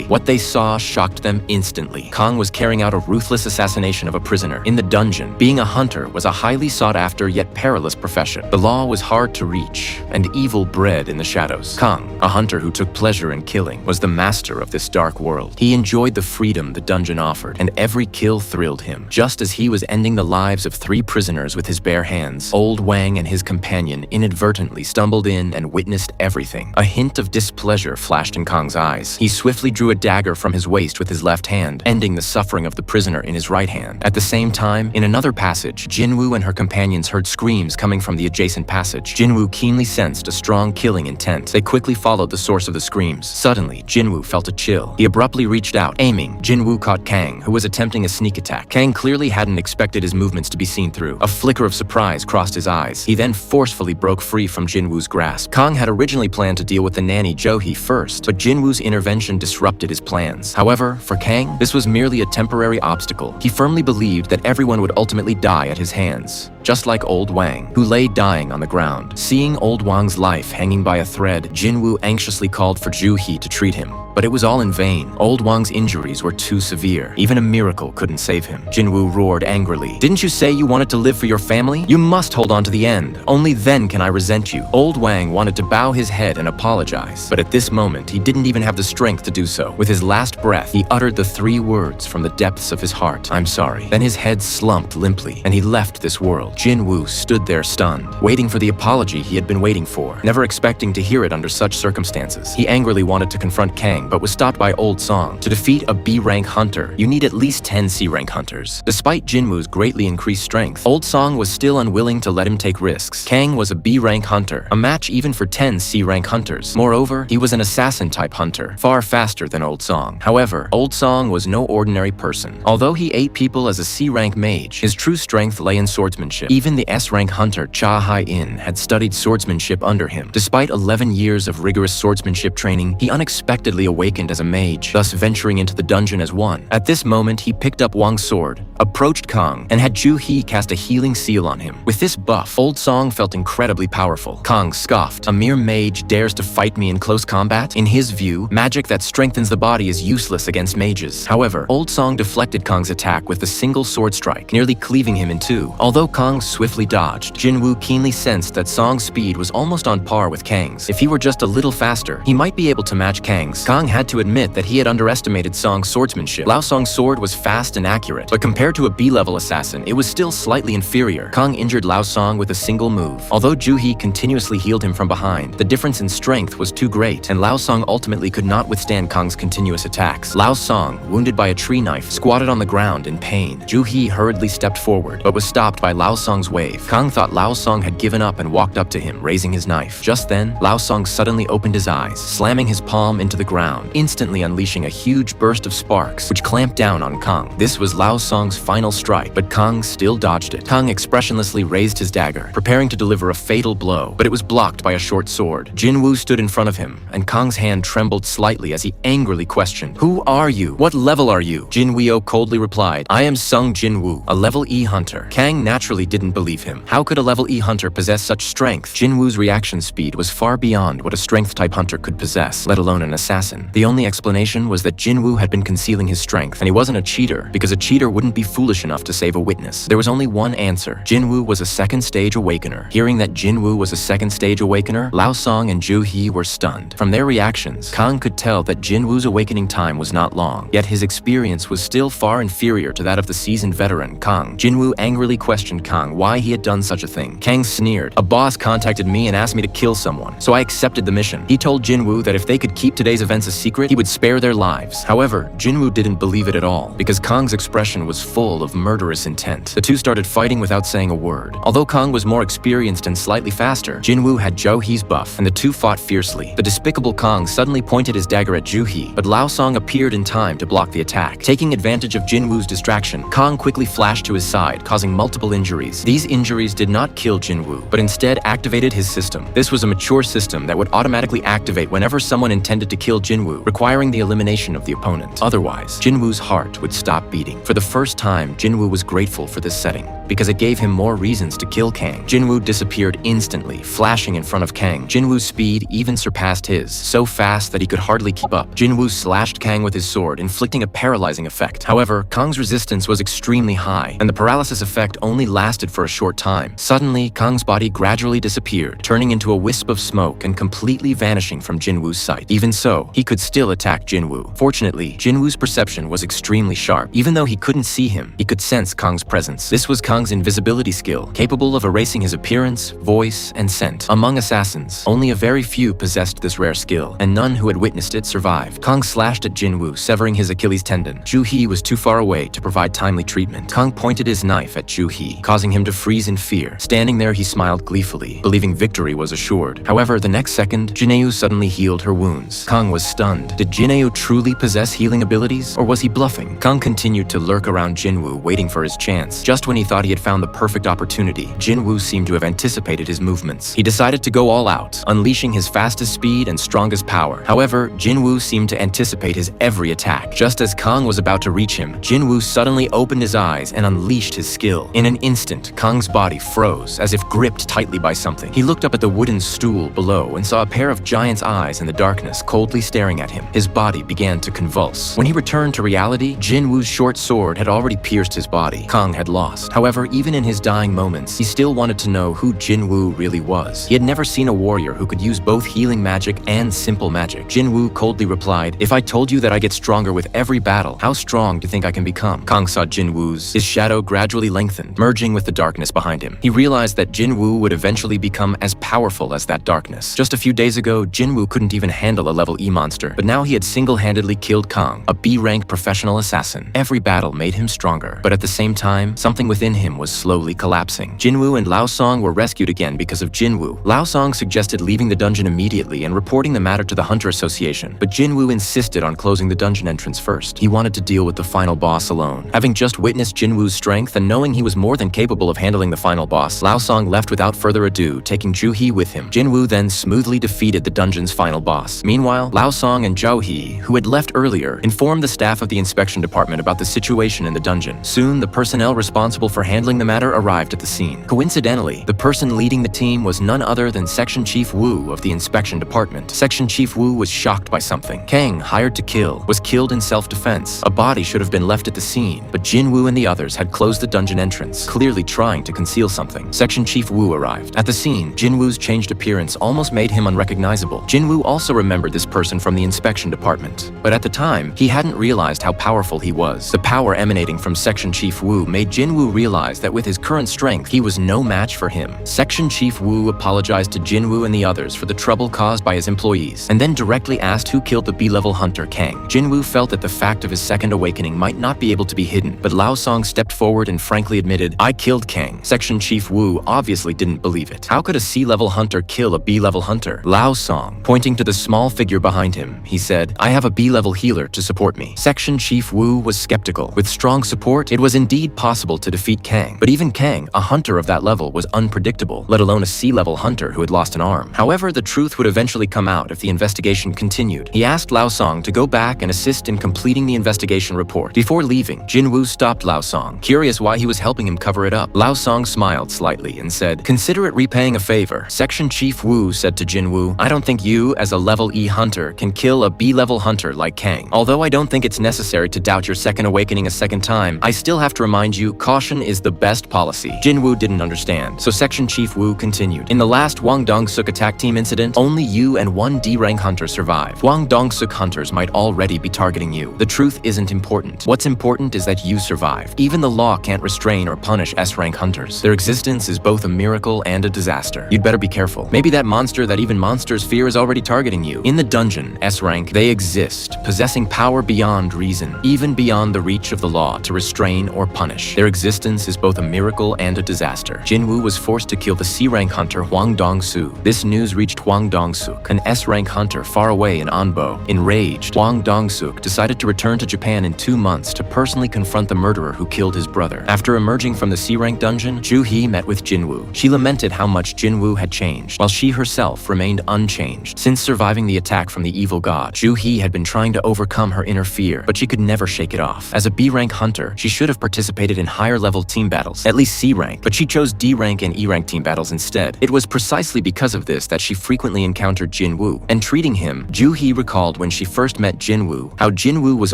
What they saw shocked them instantly. Kang was carrying out a ruthless assassination of a prisoner in the dungeon. Being a hunter was a highly sought-after yet perilous profession. The law was hard to reach, and evil bred in the shadows. Kang, a hunter who took pleasure in killing, was the master of this dark world. He enjoyed the freedom the dungeon offered, and every kill thrilled him. Just as he was ending the lives of 3 prisoners with his bare hands, Old Wang and his companion inadvertently stumbled in and witnessed everything. A hint of displeasure flashed in Kang's eyes. He swiftly drew a dagger from his waist with his left hand, ending the suffering of the prisoner in his right hand. At the same time, in another passage, Jinwoo and her companions heard screams coming from the adjacent passage. Jinwoo keenly sensed a strong killing intent. They quickly followed followed the source of the screams. Suddenly, Jinwoo felt a chill. He abruptly reached out, aiming. Jinwoo caught Kang, who was attempting a sneak attack. Kang clearly hadn't expected his movements to be seen through. A flicker of surprise crossed his eyes. He then forcefully broke free from Jinwoo's grasp. Kang had originally planned to deal with the nanny Jo-hee first, but Jinwoo's intervention disrupted his plans. However, for Kang, this was merely a temporary obstacle. He firmly believed that everyone would ultimately die at his hands, just like old Wang, who lay dying on the ground. Seeing old Wang's life hanging by a thread, Jinwoo anxiously called for Jo-hee to treat him. But it was all in vain. Old Wang's injuries were too severe. Even a miracle couldn't save him. Jinwoo roared angrily. "Didn't you say you wanted to live for your family? You must hold on to the end. Only then can I resent you." Old Wang wanted to bow his head and apologize, but at this moment, he didn't even have the strength to do so. With his last breath, he uttered the 3 words from the depths of his heart: "I'm sorry." Then his head slumped limply, and he left this world. Jinwoo stood there stunned, waiting for the apology he had been waiting for, never expecting to hear it under such circumstances. He angrily wanted to confront Kang, but was stopped by Old Song. To defeat a B-rank hunter, you need at least 10 C-rank hunters. Despite Jinwoo's greatly increased strength, Old Song was still unwilling to let him take risks. Kang was a B-rank hunter, a match even for 10 C-rank hunters. Moreover, he was an assassin-type hunter, far faster than Old Song. However, Old Song was no ordinary person. Although he ate people as a C-rank mage, his true strength lay in swordsmanship. Even the S-rank hunter Cha Hai-in had studied swordsmanship under him. Despite 11 years of rigorous swordsmanship training, he unexpectedly awakened as a mage, thus venturing into the dungeon as one. At this moment, he picked up Wang's sword, approached Kang, and had Jo-hee cast a healing seal on him. With this buff, Old Song felt incredibly powerful. Kang scoffed. "A mere mage dares to fight me in close combat?" In his view, magic that strengthens the body is useless against mages. However, Old Song deflected Kang's attack with a single sword strike, nearly cleaving him in two. Although Kang swiftly dodged, Jinwoo keenly sensed that Song's speed was almost on par with Kang's. If he were just a little faster, he might be able to match Kang's. Kang had to admit that he had underestimated Song's swordsmanship. Lao Song's sword was fast and accurate, but compared to a B-level assassin, it was still slightly inferior. Kang injured Lao Song with a single move. Although Jo-hee continuously healed him from behind, the difference in strength was too great, and Lao Song ultimately could not withstand Kang's continuous attacks. Lao Song, wounded by a tree knife, squatted on the ground in pain. Jo-hee hurriedly stepped forward, but was stopped by Lao Song's wave. Kang thought Lao Song had given up and walked up to him, raising his knife. Just then, Lao Song suddenly opened his eyes, slamming his palm into the ground, instantly unleashing a huge burst of sparks, which clamped down on Kang. This was Lao Song's final strike, but Kang still dodged it. Kang expressionlessly raised his dagger, preparing to deliver a fatal blow, but it was blocked by a short sword. Jinwoo stood in front of him, and Kang's hand trembled slightly as he angrily questioned, "Who are you? What level are you?" Jinwoo coldly replied, "I am Sung Jinwoo, a level E hunter." Kang naturally didn't believe him. How could a level E hunter possess such strength? Jinwoo's reaction speed was far beyond what a strength-type hunter could possess, let alone an assassin. The only explanation was that Jinwoo had been concealing his strength, and he wasn't a cheater, because a cheater wouldn't be foolish enough to save a witness. There was only one answer. Jinwoo was a second-stage awakener. Hearing that Jinwoo was a second-stage awakener, Lao Song and Jo-hee were stunned. From their reactions, Kang could tell that Jinwoo's awakening time was not long, yet his experience was still far inferior to that of the seasoned veteran Kang. Jinwoo angrily questioned Kang why he had done such a thing. Kang sneered, "A boss contacted me and asked me to kill someone, so I accepted the mission." He told Jinwoo that if they could keep today's events a secret, he would spare their lives. However, Jinwoo didn't believe it at all, because Kang's expression was full of murderous intent. The two started fighting without saying a word. Although Kang was more experienced and slightly faster, Jinwoo had Jo-hee's buff, and the two fought fiercely. The despicable Kang suddenly pointed his dagger at Jo-hee, but Lao Song appeared in time to block the attack. Taking advantage of Jinwoo's distraction, Kang quickly flashed to his side, causing multiple injuries. These injuries did not kill Jinwoo, but instead activated his system. This was a mature system that would automatically activate whenever someone intended to kill Jinwoo, requiring the elimination of the opponent. Otherwise, Jinwoo's heart would stop beating. For the first time, Jinwoo was grateful for this setting, because it gave him more reasons to kill Kang. Jinwoo disappeared instantly, flashing in front of Kang. Jinwoo's speed even surpassed his, so fast that he could hardly keep up. Jinwoo slashed Kang with his sword, inflicting a paralyzing effect. However, Kang's resistance was extremely high, and the paralysis effect only lasted for a short time. Suddenly, Kang's body gradually disappeared, turning into a wisp of smoke and completely vanishing from Jinwoo's sight. Even so, he could still attack Jinwoo. Fortunately, Jinwoo's perception was extremely sharp. Even though he couldn't see him, he could sense Kang's presence. This was Kang Kang's invisibility skill, capable of erasing his appearance, voice, and scent. Among assassins, only a very few possessed this rare skill, and none who had witnessed it survived. Kang slashed at Jinwoo, severing his Achilles tendon. Joo-hee was too far away to provide timely treatment. Kang pointed his knife at Joo-hee, causing him to freeze in fear. Standing there, he smiled gleefully, believing victory was assured. However, the next second, Jinwoo suddenly healed her wounds. Kang was stunned. Did Jinwoo truly possess healing abilities, or was he bluffing? Kang continued to lurk around Jinwoo, waiting for his chance. Just when he thought he had found the perfect opportunity, Jinwoo seemed to have anticipated his movements. He decided to go all out, unleashing his fastest speed and strongest power. However, Jinwoo seemed to anticipate his every attack. Just as Kang was about to reach him, Jinwoo suddenly opened his eyes and unleashed his skill. In an instant, Kang's body froze, as if gripped tightly by something. He looked up at the wooden stool below and saw a pair of giant's eyes in the darkness coldly staring at him. His body began to convulse. When he returned to reality, Jinwoo's short sword had already pierced his body. Kang had lost. However, even in his dying moments, he still wanted to know who Jinwoo really was. He had never seen a warrior who could use both healing magic and simple magic. Jinwoo coldly replied, "If I told you that I get stronger with every battle, how strong do you think I can become?" Kang saw Jinwoo's. His shadow gradually lengthened, merging with the darkness behind him. He realized that Jinwoo would eventually become as powerful as that darkness. Just a few days ago, Jinwoo couldn't even handle a level E monster, but now he had single-handedly killed Kang, a B-rank professional assassin. Every battle made him stronger, but at the same time, something within him was slowly collapsing. Jinwoo and Lao Song were rescued again because of Jinwoo. Lao Song suggested leaving the dungeon immediately and reporting the matter to the Hunter Association, but Jinwoo insisted on closing the dungeon entrance first. He wanted to deal with the final boss alone. Having just witnessed Jinwoo's strength and knowing he was more than capable of handling the final boss, Lao Song left without further ado, taking Joo-hee with him. Jinwoo then smoothly defeated the dungeon's final boss. Meanwhile, Lao Song and Joo-hee, who had left earlier, informed the staff of the inspection department about the situation in the dungeon. Soon, the personnel responsible for handling the matter arrived at the scene. Coincidentally, the person leading the team was none other than Section Chief Woo of the inspection department. Section Chief Woo was shocked by something. Kang, hired to kill, was killed in self-defense. A body should have been left at the scene, but Jinwoo and the others had closed the dungeon entrance, clearly trying to conceal something. Section Chief Woo arrived. At the scene, Jinwoo's changed appearance almost made him unrecognizable. Jinwoo also remembered this person from the inspection department, but at the time, he hadn't realized how powerful he was. The power emanating from Section Chief Woo made Jinwoo realize that with his current strength, he was no match for him. Section Chief Woo apologized to Jinwoo and the others for the trouble caused by his employees, and then directly asked who killed the B-level hunter Kang. Jinwoo felt that the fact of his second awakening might not be able to be hidden, but Lao Song stepped forward and frankly admitted, "I killed Kang." Section Chief Woo obviously didn't believe it. How could a C-level hunter kill a B-level hunter? Lao Song, pointing to the small figure behind him, he said, "I have a B-level healer to support me." Section Chief Woo was skeptical. With strong support, it was indeed possible to defeat Kang, but even Kang, a hunter of that level, was unpredictable, let alone a C-level hunter who had lost an arm. However, the truth would eventually come out if the investigation continued. He asked Lao Song to go back and assist in completing the investigation report. Before leaving, Jinwoo stopped Lao Song, curious why he was helping him cover it up. Lao Song smiled slightly and said, "Consider it repaying a favor." Section Chief Woo said to Jinwoo, "I don't think you, as a level E hunter, can kill a B-level hunter like Kang. Although I don't think it's necessary to doubt your second awakening a second time, I still have to remind you, caution is the best policy." Jinwoo didn't understand, so Section Chief Woo continued. "In the last Hwang Dong-suk attack team incident, only you and one D-rank hunter survived. Hwang Dong-suk hunters might already be targeting you. The truth isn't important. What's important is that you survived. Even the law can't restrain or punish S-rank hunters. Their existence is both a miracle and a disaster. You'd better be careful. Maybe that monster that even monsters fear is already targeting you. In the dungeon, S-rank, they exist, possessing power beyond reason, even beyond the reach of the law to restrain or punish. Their existence is both a miracle and a disaster." Jinwoo was forced to kill the C-rank hunter Hwang Dong-soo. This news reached Hwang Dong-suk, an S-rank hunter far away in Anbo. Enraged, Hwang Dong-suk decided to return to Japan in 2 months to personally confront the murderer who killed his brother. After emerging from the C-rank dungeon, Joo-hee met with Jinwoo. She lamented how much Jinwoo had changed, while she herself remained unchanged. Since surviving the attack from the evil god, Joo-hee had been trying to overcome her inner fear, but she could never shake it off. As a B-rank hunter, she should have participated in higher-level team battles, at least C-rank, but she chose D-rank and E-rank team battles instead. It was precisely because of this that she frequently encountered Jinwoo. And treating him, Joo-hee recalled when she first met Jinwoo, how Jinwoo was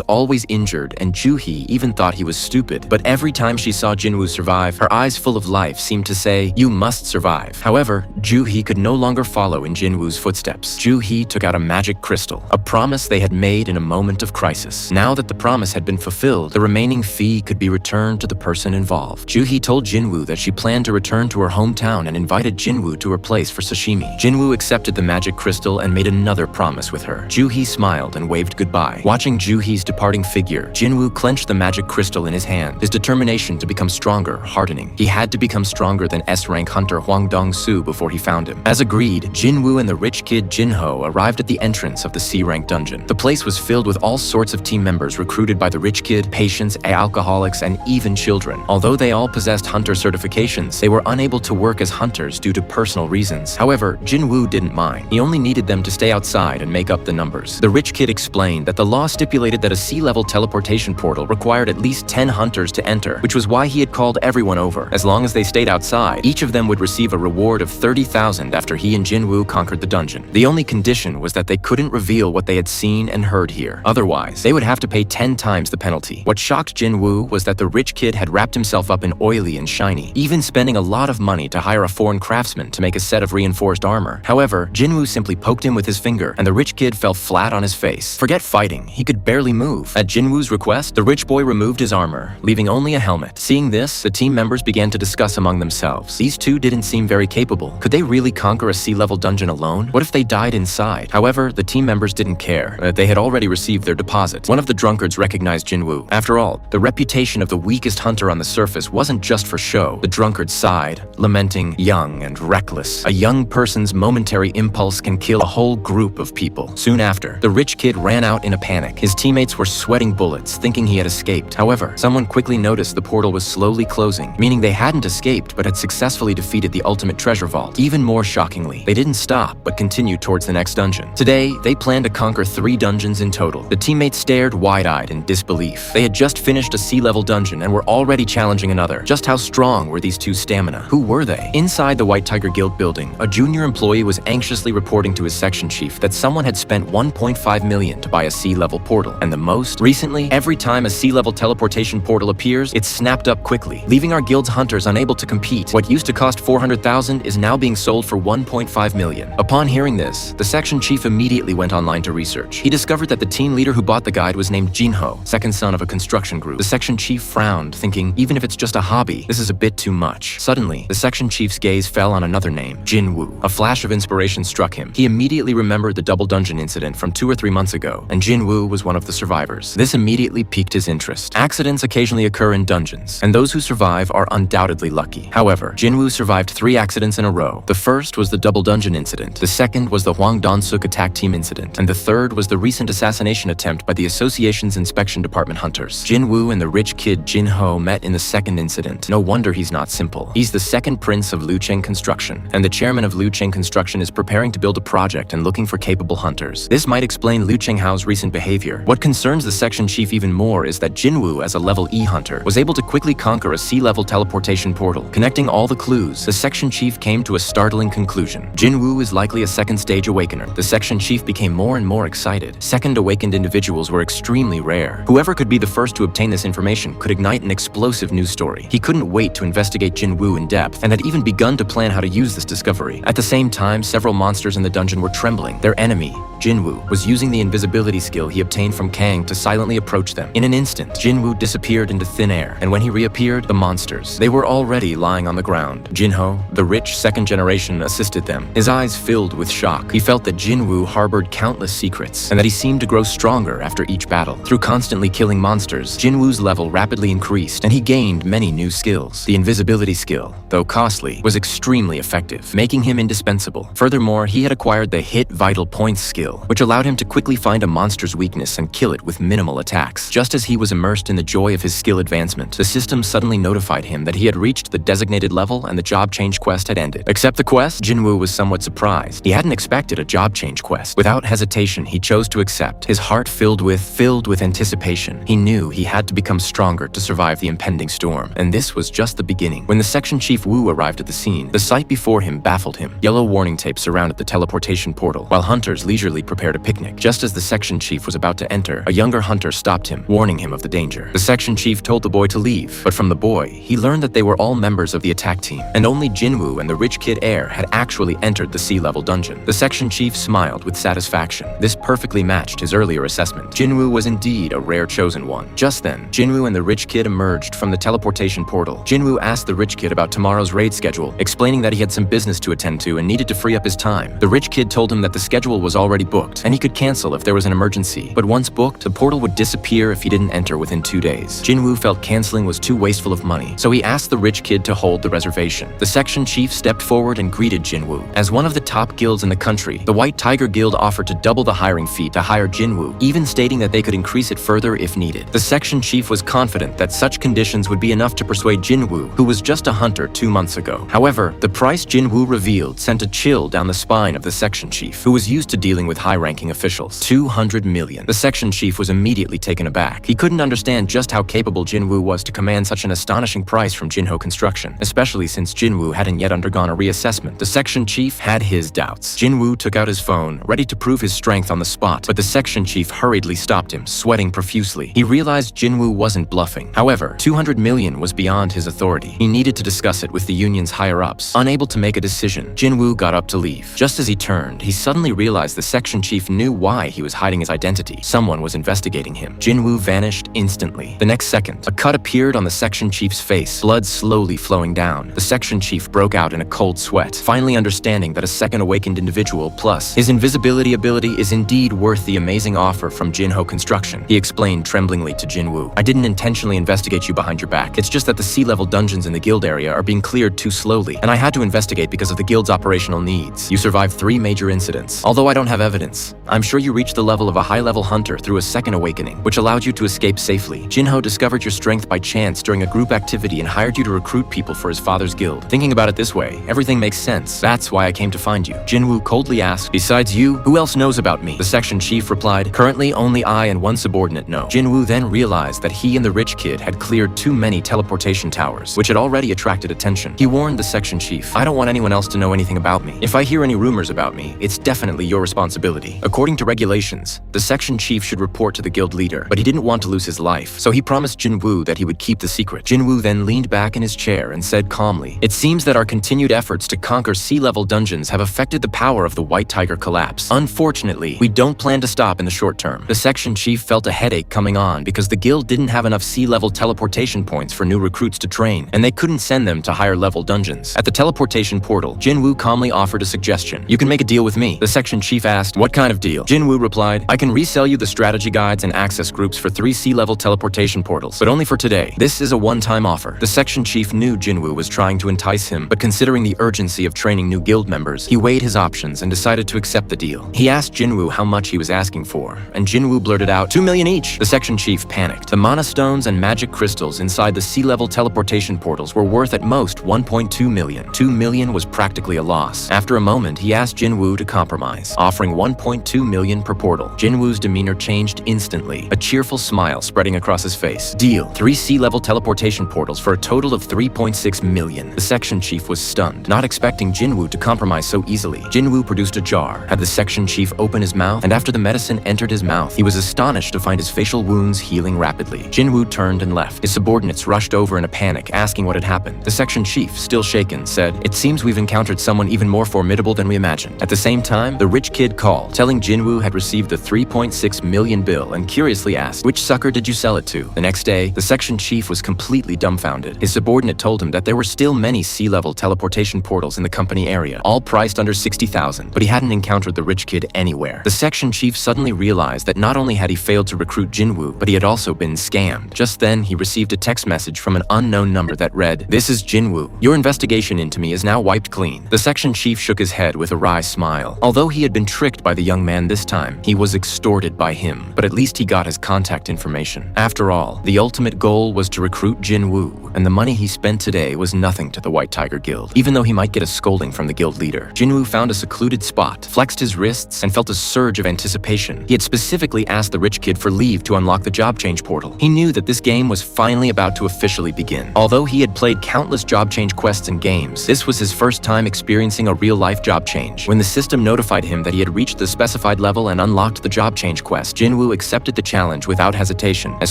always injured and Joo-hee even thought he was stupid. But every time she saw Jinwoo survive, her eyes full of life seemed to say, "You must survive." However, Joo-hee could no longer follow in Jinwoo's footsteps. Joo-hee took out a magic crystal, a promise they had made in a moment of crisis. Now that the promise had been fulfilled, the remaining fee could be returned to the person involved. resolve. Juhee told Jinwoo that she planned to return to her hometown and invited Jinwoo to her place for sashimi. Jinwoo accepted the magic crystal and made another promise with her. Juhee smiled and waved goodbye. Watching Juhee's departing figure, Jinwoo clenched the magic crystal in his hand, his determination to become stronger hardening. He had to become stronger than S-rank hunter Hwang Dong-soo before he found him. As agreed, Jinwoo and the rich kid Jinho arrived at the entrance of the C-rank dungeon. The place was filled with all sorts of team members recruited by the rich kid, patients, alcoholics, and even children. Although they all possessed hunter certifications, they were unable to work as hunters due to personal reasons. However, Jinwoo didn't mind. He only needed them to stay outside and make up the numbers. The rich kid explained that the law stipulated that a sea-level teleportation portal required at least 10 hunters to enter, which was why he had called everyone over. As long as they stayed outside, each of them would receive a reward of 30,000 after he and Jinwoo conquered the dungeon. The only condition was that they couldn't reveal what they had seen and heard here. Otherwise, they would have to pay 10 times the penalty. What shocked Jinwoo was that the rich kid had wrapped himself up in oily and shiny, even spending a lot of money to hire a foreign craftsman to make a set of reinforced armor. However, Jinwoo simply poked him with his finger, and the rich kid fell flat on his face. Forget fighting, he could barely move. At Jinwoo's request, the rich boy removed his armor, leaving only a helmet. Seeing this, the team members began to discuss among themselves. These two didn't seem very capable. Could they really conquer a sea-level dungeon alone? What if they died inside? However, the team members didn't care. They had already received their deposit. One of the drunkards recognized Jinwoo. After all, the reputation of the weakest hunter on the surface wasn't just for show. The drunkard sighed, lamenting, young and reckless. A young person's momentary impulse can kill a whole group of people. Soon after, the rich kid ran out in a panic. His teammates were sweating bullets, thinking he had escaped. However, someone quickly noticed the portal was slowly closing, meaning they hadn't escaped but had successfully defeated the ultimate treasure vault. Even more shockingly, they didn't stop but continued towards the next dungeon. Today, they planned to conquer 3 dungeons in total. The teammates stared wide-eyed in disbelief. They had just finished a sea-level dungeon and were already challenging another. Just how strong were these two stamina? Who were they? Inside the White Tiger Guild building, a junior employee was anxiously reporting to his section chief that someone had spent 1.5 million to buy a sea-level portal. And the most? Recently, every time a sea-level teleportation portal appears, it's snapped up quickly, leaving our guild's hunters unable to compete. What used to cost 400,000 is now being sold for 1.5 million. Upon hearing this, the section chief immediately went online to research. He discovered that the team leader who bought the guide was named Jinho, second son of a construction group. The section chief frowned, thinking, even if it's just a hobby, this is a bit too much. Suddenly, the section chief's gaze fell on another name, Jinwoo. A flash of inspiration struck him. He immediately remembered the double dungeon incident from 2 or 3 months ago, and Jinwoo was one of the survivors. This immediately piqued his interest. Accidents occasionally occur in dungeons, and those who survive are undoubtedly lucky. However, Jinwoo survived 3 accidents in a row. The first was the double dungeon incident, the second was the Hwang Dong-suk attack team incident, and the third was the recent assassination attempt by the association's inspection department hunters. Jinwoo and the rich kid Jinho met in the second incident. No wonder he's not simple. He's the second prince of Lucheng Construction, and the chairman of Lucheng Construction is preparing to build a project and looking for capable hunters. This might explain Liu Chenghao's recent behavior. What concerns the section chief even more is that Jinwoo, as a level E hunter, was able to quickly conquer a sea-level teleportation portal. Connecting all the clues, the section chief came to a startling conclusion. Jinwoo is likely a second-stage awakener. The section chief became more and more excited. Second awakened individuals were extremely rare. Whoever could be the first to obtain this information could ignite an explosive news story. He couldn't wait to investigate Jinwoo in depth, and had even begun to plan how to use this discovery. At the same time, several monsters in the dungeon were trembling. Their enemy, Jinwoo, was using the invisibility skill he obtained from Kang to silently approach them. In an instant, Jinwoo disappeared into thin air, and when he reappeared, the monsters, they were already lying on the ground. Jinho, the rich second generation, assisted them. His eyes filled with shock. He felt that Jinwoo harbored countless secrets, and that he seemed to grow stronger after each battle. Through constantly killing monsters, Jinwoo's level rapidly increased, and he gained many new skills. The invisibility skill, though costly, was extremely effective, making him indispensable. Furthermore, he had acquired the Hit Vital Points skill, which allowed him to quickly find a monster's weakness and kill it with minimal attacks. Just as he was immersed in the joy of his skill advancement, the system suddenly notified him that he had reached the designated level and the job change quest had ended. Accept the quest? Jinwoo was somewhat surprised. He hadn't expected a job change quest. Without hesitation, he chose to accept, his heart filled with anticipation. He knew he had to become stronger to survive the impending storm, and this was just the beginning. When the section chief Wu arrived at the scene, the sight before him baffled him. Yellow warning tape surrounded the teleportation portal, while hunters leisurely prepared a picnic. Just as the section chief was about to enter, a younger hunter stopped him, warning him of the danger. The section chief told the boy to leave, but from the boy, he learned that they were all members of the attack team, and only Jinwoo and the rich kid Air had actually entered the sea-level dungeon. The section chief smiled with satisfaction. This perfectly matched his earlier assessment. Jinwoo was indeed a rare chosen one. Just then, Jinwoo and the rich kid emerged from the teleportation teleportation portal. Jinwoo asked the rich kid about tomorrow's raid schedule, explaining that he had some business to attend to and needed to free up his time. The rich kid told him that the schedule was already booked, and he could cancel if there was an emergency. But once booked, the portal would disappear if he didn't enter within 2 days. Jinwoo felt canceling was too wasteful of money, so he asked the rich kid to hold the reservation. The section chief stepped forward and greeted Jinwoo. As one of the top guilds in the country, the White Tiger Guild offered to double the hiring fee to hire Jinwoo, even stating that they could increase it further if needed. The section chief was confident that such conditions would be enough to persuade Jinwoo, who was just a hunter 2 months ago. However, the price Jinwoo revealed sent a chill down the spine of the section chief, who was used to dealing with high-ranking officials. 200 million. The section chief was immediately taken aback. He couldn't understand just how capable Jinwoo was to command such an astonishing price from Jinho Construction, especially since Jinwoo hadn't yet undergone a reassessment. The section chief had his doubts. Jinwoo took out his phone, ready to prove his strength on the spot, but the section chief hurriedly stopped him, sweating profusely. He realized Jinwoo wasn't bluffing. However, 200 million was beyond his authority. He needed to discuss it with the union's higher-ups. Unable to make a decision, Jinwoo got up to leave. Just as he turned, he suddenly realized the section chief knew why he was hiding his identity. Someone was investigating him. Jinwoo vanished instantly. The next second, a cut appeared on the section chief's face, blood slowly flowing down. The section chief broke out in a cold sweat, finally understanding that a second awakened individual plus his invisibility ability is indeed worth the amazing offer from Jinho Construction. He explained tremblingly to Jinwoo, "I didn't intentionally investigate you behind your back. It's just that the sea-level dungeons in the guild area are being cleared too slowly, and I had to investigate because of the guild's operational needs. You survived 3 major incidents. Although I don't have evidence, I'm sure you reached the level of a high-level hunter through a second awakening, which allowed you to escape safely. Jinho discovered your strength by chance during a group activity and hired you to recruit people for his father's guild. Thinking about it this way, everything makes sense. That's why I came to find you." Jinwoo coldly asked, "Besides you, who else knows about me?" The section chief replied, "Currently, only I and one subordinate know." Jinwoo then realized that he and the rich kid had cleared too many teleportation towers, which had already attracted attention. He warned the section chief, "I don't want anyone else to know anything about me. If I hear any rumors about me, it's definitely your responsibility." According to regulations, the section chief should report to the guild leader, but he didn't want to lose his life, so he promised Jinwoo that he would keep the secret. Jinwoo then leaned back in his chair and said calmly, "It seems that our continued efforts to conquer sea-level dungeons have affected the power of the White Tiger collapse. Unfortunately, we don't plan to stop in the short term." The section chief felt a headache coming on because the guild didn't have enough sea-level teleportation points for new recruits to train, and they couldn't send them to higher-level dungeons. At the teleportation portal, Jinwoo calmly offered a suggestion. "You can make a deal with me." The section chief asked, "What kind of deal?" Jinwoo replied, "I can resell you the strategy guides and access groups for 3 sea-level teleportation portals, but only for today. This is a one-time offer." The section chief knew Jinwoo was trying to entice him, but considering the urgency of training new guild members, he weighed his options and decided to accept the deal. He asked Jinwoo how much he was asking for, and Jinwoo blurted out, 2 million each. The section chief panicked. The mana stones and magic crystals inside the sea-level teleportation portals were worth at most 1.2 million. 2 million was practically a loss. After a moment, he asked Jinwoo to compromise, offering 1.2 million per portal. Jinwoo's demeanor changed instantly, a cheerful smile spreading across his face. "Deal. 3 sea-level teleportation portals for a total of 3.6 million. The section chief was stunned, not expecting Jinwoo to compromise so easily. Jinwoo produced a jar, had the section chief open his mouth, and after the medicine entered his mouth, he was astonished to find his facial wounds healing rapidly. Jinwoo turned and left. His subordinates rushed over in a panic, asking what had happened. The section chief, still shaken, said, "It seems we've encountered someone even more formidable than we imagined." At the same time, the rich kid called, telling Jinwoo had received the 3.6 million bill and curiously asked, "Which sucker did you sell it to?" The next day, the section chief was completely dumbfounded. His subordinate told him that there were still many sea-level teleportation portals in the company area, all priced under 60,000, but he hadn't encountered the rich kid anywhere. The section chief suddenly realized that not only had he failed to recruit Jinwoo, but he had also been scammed. Just then, he received a text message from an unknown number that read, "This is Jinwoo. Your investigation into me is now wiped clean." The section chief shook his head with a wry smile. Although he had been tricked by the young man this time, he was extorted by him, but at least he got his contact information. After all, the ultimate goal was to recruit Jinwoo, and the money he spent today was nothing to the White Tiger Guild, even though he might get a scolding from the guild leader. Jinwoo found a secluded spot, flexed his wrists, and felt a surge of anticipation. He had specifically asked the rich kid for leave to unlock the job change portal. He knew that this game was finally about to officially begin. Although he had played countless job change quests and games, this was his first time experiencing a real-life job change. When the system notified him that he had reached the specified level and unlocked the job change quest, Jinwoo accepted the challenge without hesitation. As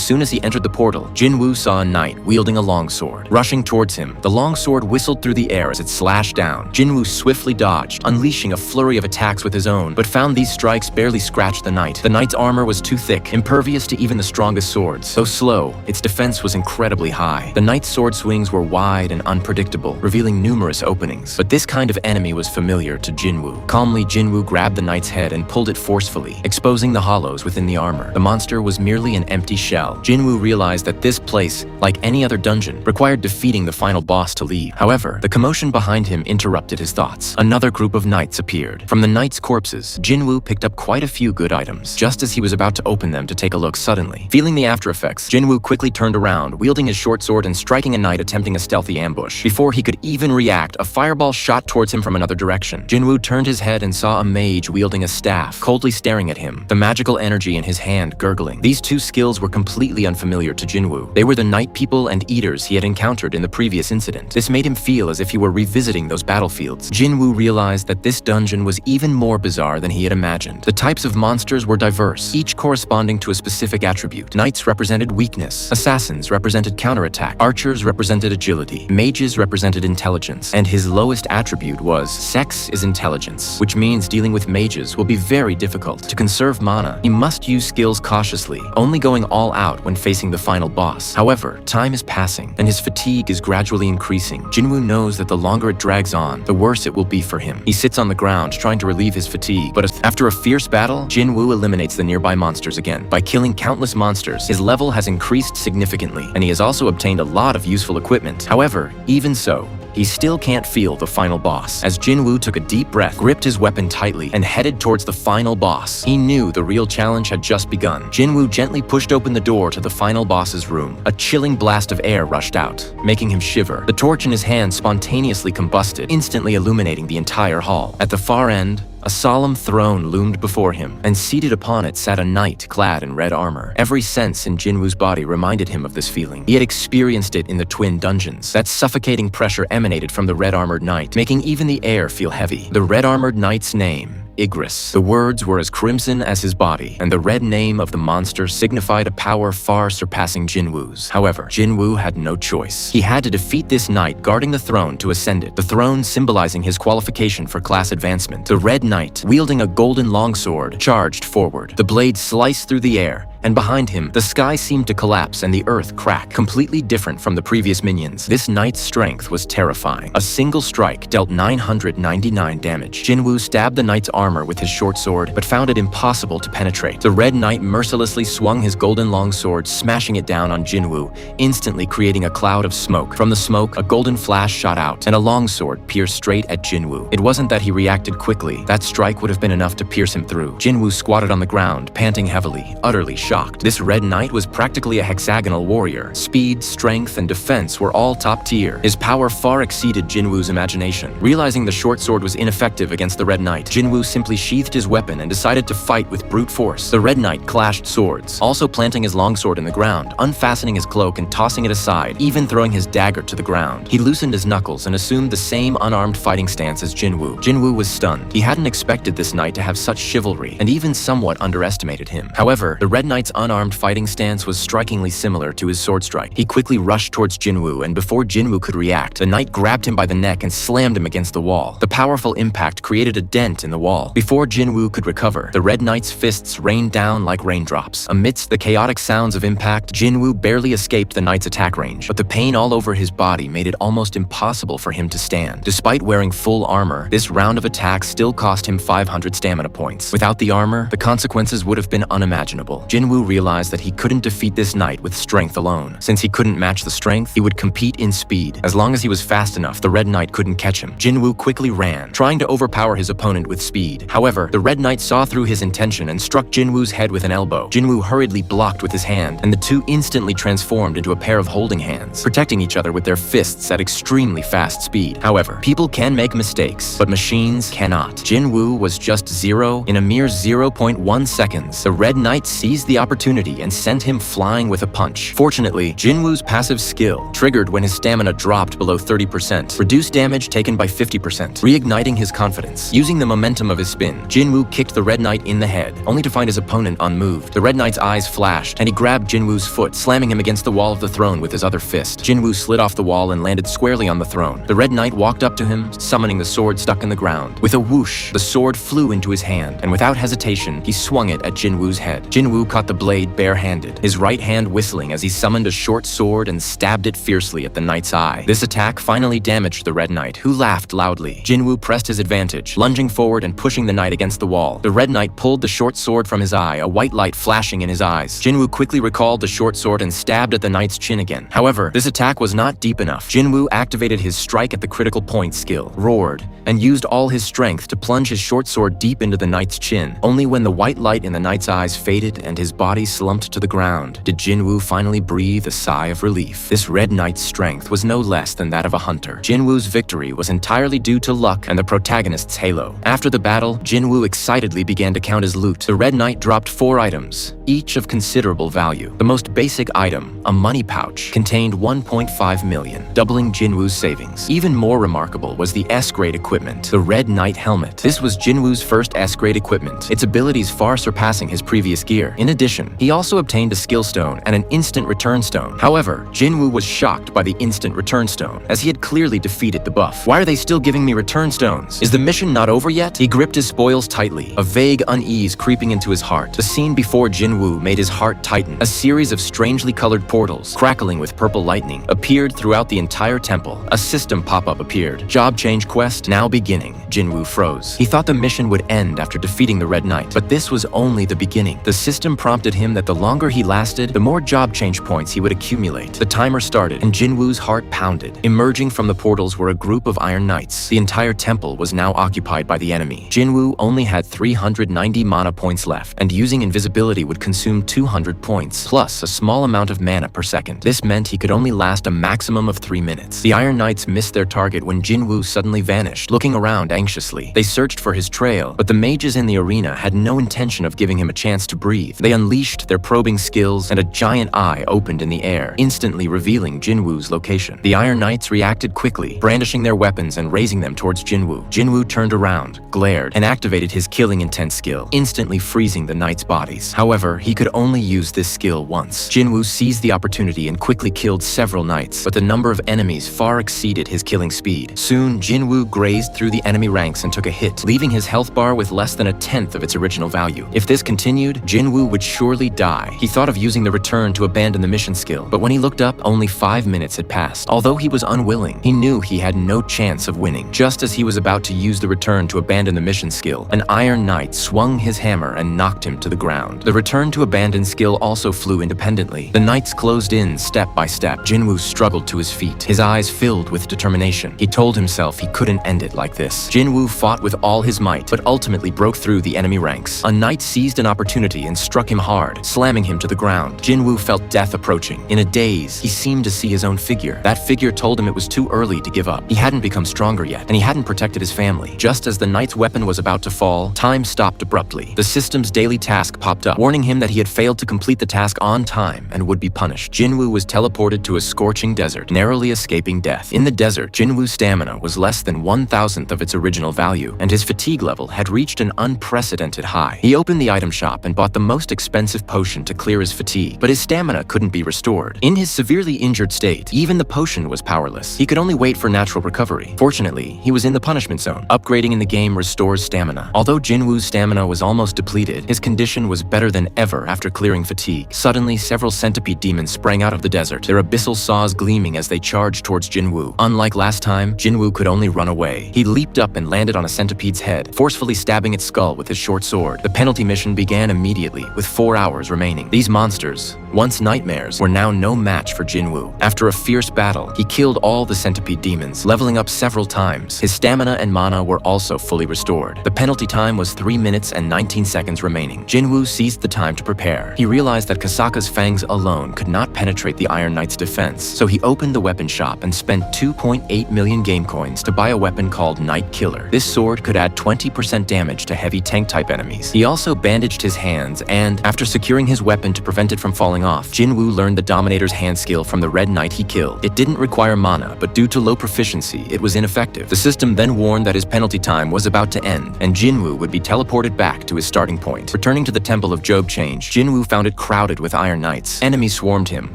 soon as he entered the portal, Jinwoo saw a knight wielding a longsword. Rushing towards him, the longsword whistled through the air as it slashed down. Jinwoo swiftly dodged, unleashing a flurry of attacks with his own, but found these strikes barely scratched the knight. The knight's armor was too thick, impervious to even the strongest swords. Though slow, its defense was incredibly incredibly high. The knight's sword swings were wide and unpredictable, revealing numerous openings. But this kind of enemy was familiar to Jinwoo. Calmly, Jinwoo grabbed the knight's head and pulled it forcefully, exposing the hollows within the armor. The monster was merely an empty shell. Jinwoo realized that this place, like any other dungeon, required defeating the final boss to leave. However, the commotion behind him interrupted his thoughts. Another group of knights appeared. From the knights' corpses, Jinwoo picked up quite a few good items. Just as he was about to open them to take a look suddenly, feeling the after effects, Jinwoo quickly turned around, wielding his short sword and striking a knight attempting a stealthy ambush. Before he could even react, a fireball shot towards him from another direction. Jinwoo turned his head and saw a mage wielding a staff, coldly staring at him, the magical energy in his hand gurgling. These two skills were completely unfamiliar to Jinwoo. They were the night people and eaters he had encountered in the previous incident. This made him feel as if he were revisiting those battlefields. Jinwoo realized that this dungeon was even more bizarre than he had imagined. The types of monsters were diverse, each corresponding to a specific attribute. Knights represented weakness, assassins represented counterattack, archers represented agility, mages represented intelligence, and his lowest attribute was sex is intelligence, which means dealing with mages will be very difficult. To conserve mana, he must use skills cautiously, only going all out when facing the final boss. However, time is passing, and his fatigue is gradually increasing. Jinwoo knows that the longer it drags on, the worse it will be for him. He sits on the ground trying to relieve his fatigue, but after a fierce battle, Jinwoo eliminates the nearby monsters again. By killing countless monsters, his level has increased significantly, and he has also obtained a lot of useful equipment. However, even so, he still can't feel the final boss. As Jinwoo took a deep breath, gripped his weapon tightly, and headed towards the final boss, he knew the real challenge had just begun. Jinwoo gently pushed open the door to the final boss's room. A chilling blast of air rushed out, making him shiver. The torch in his hand spontaneously combusted, instantly illuminating the entire hall. At the far end, a solemn throne loomed before him, and seated upon it sat a knight clad in red armor. Every sense in Jinwoo's body reminded him of this feeling. He had experienced it in the twin dungeons. That suffocating pressure emanated from the red-armored knight, making even the air feel heavy. The red-armored knight's name: Igris. The words were as crimson as his body, and the red name of the monster signified a power far surpassing Jinwoo's. However, Jinwoo had no choice. He had to defeat this knight guarding the throne to ascend it, the throne symbolizing his qualification for class advancement. The red knight, wielding a golden longsword, charged forward. The blade sliced through the air, and behind him, the sky seemed to collapse and the earth crack, completely different from the previous minions. This knight's strength was terrifying. A single strike dealt 999 damage. Jinwoo stabbed the knight's armor with his short sword, but found it impossible to penetrate. The red knight mercilessly swung his golden longsword, smashing it down on Jinwoo, instantly creating a cloud of smoke. From the smoke, a golden flash shot out, and a longsword pierced straight at Jinwoo. It wasn't that he reacted quickly. That strike would have been enough to pierce him through. Jinwoo squatted on the ground, panting heavily, utterly shocked. This red knight was practically a hexagonal warrior. Speed, strength, and defense were all top tier. His power far exceeded Jinwoo's imagination. Realizing the short sword was ineffective against the red knight, Jinwoo simply sheathed his weapon and decided to fight with brute force. The red knight clashed swords, also planting his longsword in the ground, unfastening his cloak and tossing it aside, even throwing his dagger to the ground. He loosened his knuckles and assumed the same unarmed fighting stance as Jinwoo. Jinwoo was stunned. He hadn't expected this knight to have such chivalry, and even somewhat underestimated him. However, the red knight's unarmed fighting stance was strikingly similar to his sword strike. He quickly rushed towards Jinwoo, and before Jinwoo could react, the knight grabbed him by the neck and slammed him against the wall. The powerful impact created a dent in the wall. Before Jinwoo could recover, the red knight's fists rained down like raindrops. Amidst the chaotic sounds of impact, Jinwoo barely escaped the knight's attack range, but the pain all over his body made it almost impossible for him to stand. Despite wearing full armor, this round of attacks still cost him 500 stamina points. Without the armor, the consequences would have been unimaginable. Jinwoo realized that he couldn't defeat this knight with strength alone. Since he couldn't match the strength, he would compete in speed. As long as he was fast enough, the red knight couldn't catch him. Jinwoo quickly ran, trying to overpower his opponent with speed. However, the red knight saw through his intention and struck Jinwoo's head with an elbow. Jinwoo hurriedly blocked with his hand, and the two instantly transformed into a pair of holding hands, protecting each other with their fists at extremely fast speed. However, people can make mistakes, but machines cannot. Jinwoo was just zero in a mere 0.1 seconds. The red knight seized the opportunity and sent him flying with a punch. Fortunately, Jinwoo's passive skill, triggered when his stamina dropped below 30%, reduced damage taken by 50%, reigniting his confidence. Using the momentum of his spin, Jinwoo kicked the red knight in the head, only to find his opponent unmoved. The red knight's eyes flashed, and he grabbed Jinwoo's foot, slamming him against the wall of the throne with his other fist. Jinwoo slid off the wall and landed squarely on the throne. The red knight walked up to him, summoning the sword stuck in the ground. With a whoosh, the sword flew into his hand, and without hesitation, he swung it at Jinwoo's head. Jinwoo caught the the blade barehanded, his right hand whistling as he summoned a short sword and stabbed it fiercely at the knight's eye. This attack finally damaged the Red Knight, who laughed loudly. Jinwoo pressed his advantage, lunging forward and pushing the knight against the wall. The Red Knight pulled the short sword from his eye, a white light flashing in his eyes. Jinwoo quickly recalled the short sword and stabbed at the knight's chin again. However, this attack was not deep enough. Jinwoo activated his strike at the critical point skill, roared, and used all his strength to plunge his short sword deep into the knight's chin. Only when the white light in the knight's eyes faded and his body slumped to the ground did Jinwoo finally breathe a sigh of relief. This Red Knight's strength was no less than that of a hunter. Jinwoo's victory was entirely due to luck and the protagonist's halo. After the battle, Jinwoo excitedly began to count his loot. The Red Knight dropped 4 items, each of considerable value. The most basic item, a money pouch, contained 1.5 million, doubling Jinwoo's savings. Even more remarkable was the S-grade equipment, the Red Knight helmet. This was Jinwoo's first S-grade equipment, its abilities far surpassing his previous gear. In addition, he also obtained a skill stone and an instant return stone. However, Jinwoo was shocked by the instant return stone, as he had clearly defeated the buff. Why are they still giving me return stones? Is the mission not over yet? He gripped his spoils tightly, a vague unease creeping into his heart. The scene before Jinwoo made his heart tighten. A series of strangely colored portals, crackling with purple lightning, appeared throughout the entire temple. A system pop-up appeared. Job change quest now beginning. Jinwoo froze. He thought the mission would end after defeating the Red Knight, but this was only the beginning. The system prompted him that the longer he lasted, the more job change points he would accumulate. The timer started, and Jinwoo's heart pounded. Emerging from the portals were a group of Iron Knights. The entire temple was now occupied by the enemy. Jinwoo only had 390 mana points left, and using invisibility would consume 200 points, plus a small amount of mana per second. This meant he could only last a maximum of 3 minutes. The Iron Knights missed their target when Jinwoo suddenly vanished, looking around anxiously. They searched for his trail, but the mages in the arena had no intention of giving him a chance to breathe. They unleashed their probing skills, and a giant eye opened in the air, instantly revealing Jinwoo's location. The Iron Knights reacted quickly, brandishing their weapons and raising them towards Jinwoo. Jinwoo turned around, glared, and activated his killing intent skill, instantly freezing the knights' bodies. However, he could only use this skill once. Jinwoo seized the opportunity and quickly killed several knights, but the number of enemies far exceeded his killing speed. Soon, Jinwoo grazed through the enemy ranks and took a hit, leaving his health bar with less than a tenth of its original value. If this continued, Jinwoo would surely die. He thought of using the return to abandon the mission skill, but when he looked up, only 5 minutes had passed. Although he was unwilling, he knew he had no chance of winning. Just as he was about to use the return to abandon the mission skill, an Iron Knight swung his hammer and knocked him to the ground. The return to abandon skill also flew independently. The knights closed in step by step. Jinwoo struggled to his feet, his eyes filled with determination. He told himself he couldn't end it like this. Jinwoo fought with all his might, but ultimately broke through the enemy ranks. A knight seized an opportunity and struck him hard, slamming him to the ground. Jinwoo felt death approaching. In a daze, he seemed to see his own figure. That figure told him it was too early to give up. He hadn't become stronger yet, and he hadn't protected his family. Just as the knight's weapon was about to fall, time stopped abruptly. The system's daily task popped up, warning him that he had failed to complete the task on time and would be punished. Jinwoo was teleported to a scorching desert, narrowly escaping death. In the desert, Jinwoo's stamina was less than 1,000th of its original value, and his fatigue level had reached an unprecedented high. He opened the item shop and bought the most expensive potion to clear his fatigue, but his stamina couldn't be restored. In his severely injured state, even the potion was powerless. He could only wait for natural recovery. Fortunately, he was in the punishment zone. Upgrading in the game restores stamina. Although Jinwoo's stamina was almost depleted, his condition was better than ever after clearing fatigue. Suddenly, several centipede demons sprang out of the desert, their abyssal saws gleaming as they charged towards Jinwoo. Unlike last time, Jinwoo could only run away. He leaped up and landed on a centipede's head, forcefully stabbing its skull with his short sword. The penalty mission began immediately, with 4 hours remaining. These monsters, once nightmares, were now no match for Jinwoo. After a fierce battle, he killed all the centipede demons, leveling up several times. His stamina and mana were also fully restored. The penalty time was 3 minutes and 19 seconds remaining. Jinwoo seized the time to prepare. He realized that Kasaka's fangs alone could not penetrate the Iron Knight's defense, so he opened the weapon shop and spent 2.8 million game coins to buy a weapon called Night Killer. This sword could add 20% damage to heavy tank-type enemies. He also bandaged his hands and, after securing his weapon to prevent it from falling off, Jinwoo learned the Dominator's hand skill from the Red Knight he killed. It didn't require mana, but due to low proficiency, it was ineffective. The system then warned that his penalty time was about to end, and Jinwoo would be teleported back to his starting point. Returning to the Temple of Job Change, Jinwoo found it crowded with Iron Knights. Enemies swarmed him,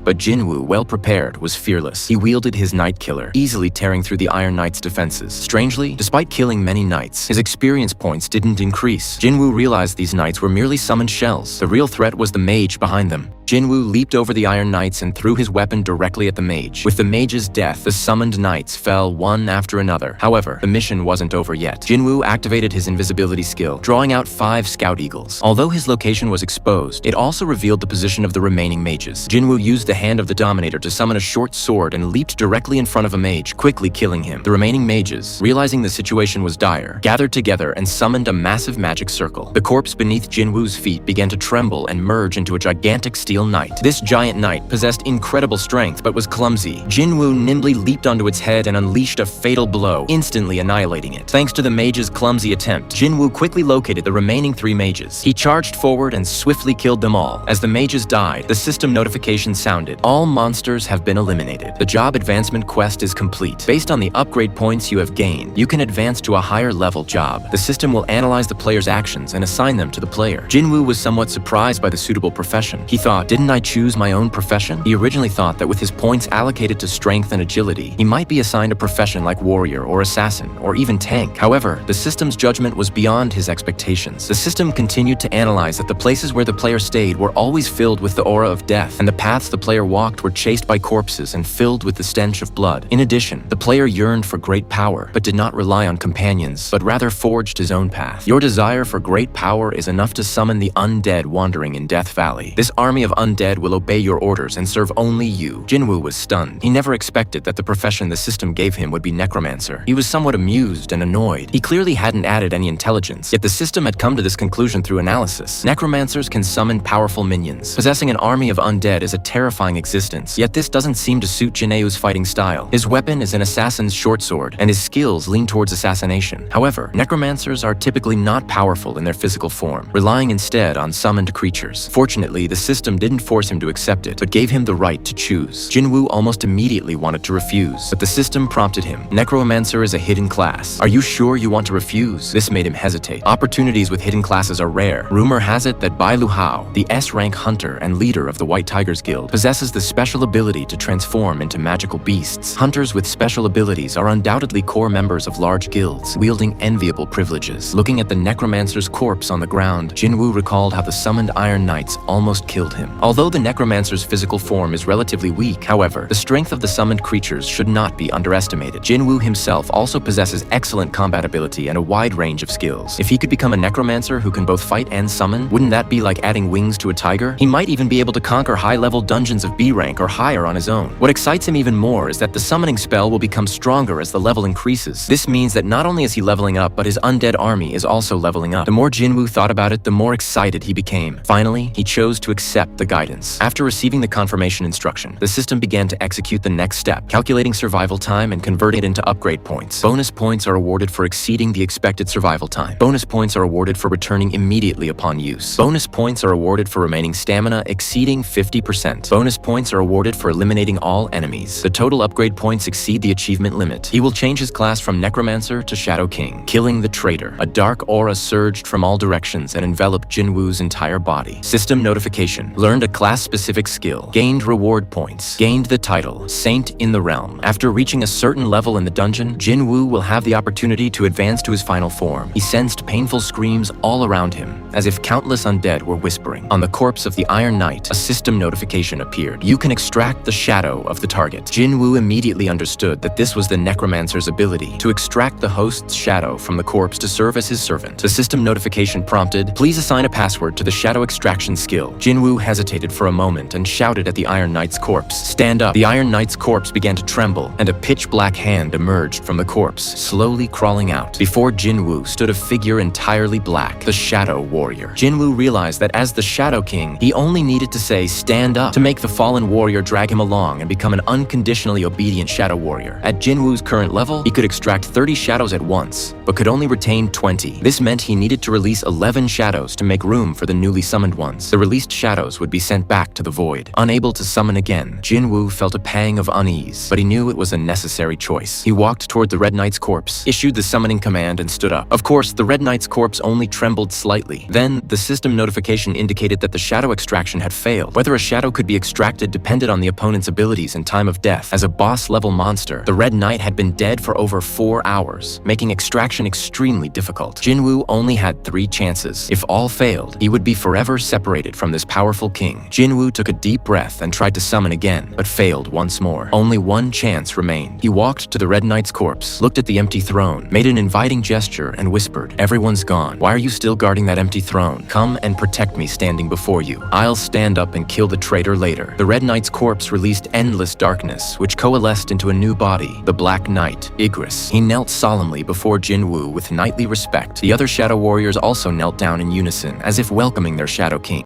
but Jinwoo, well prepared, was fearless. He wielded his Night Killer, easily tearing through the Iron Knight's defenses. Strangely, despite killing many knights, his experience points didn't increase. Jinwoo realized these knights were merely summoned shells. The The real threat was the mage behind them. Jinwoo leaped over the Iron Knights and threw his weapon directly at the mage. With the mage's death, the summoned knights fell one after another. However, the mission wasn't over yet. Jinwoo activated his invisibility skill, drawing out 5 scout eagles. Although his location was exposed, it also revealed the position of the remaining mages. Jinwoo used the hand of the Dominator to summon a short sword and leaped directly in front of a mage, quickly killing him. The remaining mages, realizing the situation was dire, gathered together and summoned a massive magic circle. The corpse beneath Jinwoo's feet began to tremble and merge into a gigantic steel knight. This giant knight possessed incredible strength but was clumsy. Jinwoo nimbly leaped onto its head and unleashed a fatal blow, instantly annihilating it. Thanks to the mage's clumsy attempt, Jinwoo quickly located the remaining 3 mages. He charged forward and swiftly killed them all. As the mages died, the system notification sounded. All monsters have been eliminated. The job advancement quest is complete. Based on the upgrade points you have gained, you can advance to a higher level job. The system will analyze the player's actions and assign them to the player. Jinwoo was somewhat surprised by the suitable profession. He thought, didn't I choose my own profession? He originally thought that with his points allocated to strength and agility, he might be assigned a profession like warrior or assassin or even tank. However, the system's judgment was beyond his expectations. The system continued to analyze that the places where the player stayed were always filled with the aura of death, and the paths the player walked were chased by corpses and filled with the stench of blood. In addition, the player yearned for great power, but did not rely on companions, but rather forged his own path. Your desire for great power is enough to summon the undead wandering in Death Valley. This army of undead will obey your orders and serve only you. Jinwoo was stunned. He never expected that the profession the system gave him would be necromancer. He was somewhat amused and annoyed. He clearly hadn't added any intelligence, yet the system had come to this conclusion through analysis. Necromancers can summon powerful minions. Possessing an army of undead is a terrifying existence, yet this doesn't seem to suit Jinwoo's fighting style. His weapon is an assassin's short sword, and his skills lean towards assassination. However, necromancers are typically not powerful in their physical form, relying instead on summoned creatures. Fortunately, the system didn't force him to accept it, but gave him the right to choose. Jinwoo almost immediately wanted to refuse, but the system prompted him. Necromancer is a hidden class. Are you sure you want to refuse? This made him hesitate. Opportunities with hidden classes are rare. Rumor has it that Bai Luhao, the S-rank hunter and leader of the White Tigers Guild, possesses the special ability to transform into magical beasts. Hunters with special abilities are undoubtedly core members of large guilds, wielding enviable privileges. Looking at the necromancer's corpse on the ground, Jinwoo recalled how the summoned Iron Knights almost killed him. Although the necromancer's physical form is relatively weak, however, the strength of the summoned creatures should not be underestimated. Jinwoo himself also possesses excellent combat ability and a wide range of skills. If he could become a necromancer who can both fight and summon, wouldn't that be like adding wings to a tiger? He might even be able to conquer high-level dungeons of B rank or higher on his own. What excites him even more is that the summoning spell will become stronger as the level increases. This means that not only is he leveling up, but his undead army is also leveling up. The more Jinwoo thought about it, the more excited he became. Finally, he chose to accept the guidance. After receiving the confirmation instruction, the system began to execute the next step, calculating survival time and converting it into upgrade points. Bonus points are awarded for exceeding the expected survival time. Bonus points are awarded for returning immediately upon use. Bonus points are awarded for remaining stamina exceeding 50%. Bonus points are awarded for eliminating all enemies. The total upgrade points exceed the achievement limit. He will change his class from Necromancer to Shadow King, killing the traitor. A dark aura surged from all directions and enveloped Jinwoo's entire body. System notification. Learned a class-specific skill. Gained reward points. Gained the title, Saint in the Realm. After reaching a certain level in the dungeon, Jinwoo will have the opportunity to advance to his final form. He sensed painful screams all around him, as if countless undead were whispering. On the corpse of the Iron Knight, a system notification appeared. You can extract the shadow of the target. Jinwoo immediately understood that this was the Necromancer's ability to extract the host's shadow from the corpse to serve as his servant. The system notification prompted, please assign a password to the shadow extraction skill. Jinwoo hesitated for a moment and shouted at the Iron Knight's corpse. Stand up. The Iron Knight's corpse began to tremble, and a pitch-black hand emerged from the corpse, slowly crawling out. Before Jinwoo stood a figure entirely black, the Shadow Warrior. Jinwoo realized that as the Shadow King, he only needed to say, stand up, to make the fallen warrior drag him along and become an unconditionally obedient Shadow Warrior. At Jinwoo's current level, he could extract 30 shadows at once, but could only retain 20. This meant he needed to release 11 shadows to make room for the newly summoned ones. The released shadows would would be sent back to the void. Unable to summon again, Jinwoo felt a pang of unease, but he knew it was a necessary choice. He walked toward the Red Knight's corpse, issued the summoning command, and stood up. Of course, the Red Knight's corpse only trembled slightly. Then, the system notification indicated that the shadow extraction had failed. Whether a shadow could be extracted depended on the opponent's abilities and time of death. As a boss-level monster, the Red Knight had been dead for over 4 hours, making extraction extremely difficult. Jinwoo only had 3 chances. If all failed, he would be forever separated from this powerful king. Jinwoo took a deep breath and tried to summon again, but failed once more. Only 1 chance remained. He walked to the Red Knight's corpse, looked at the empty throne, made an inviting gesture, and whispered, "Everyone's gone. Why are you still guarding that empty throne? Come and protect me standing before you. I'll stand up and kill the traitor later." The Red Knight's corpse released endless darkness, which coalesced into a new body, the Black Knight, Igris. He knelt solemnly before Jinwoo with knightly respect. The other Shadow Warriors also knelt down in unison, as if welcoming their Shadow King.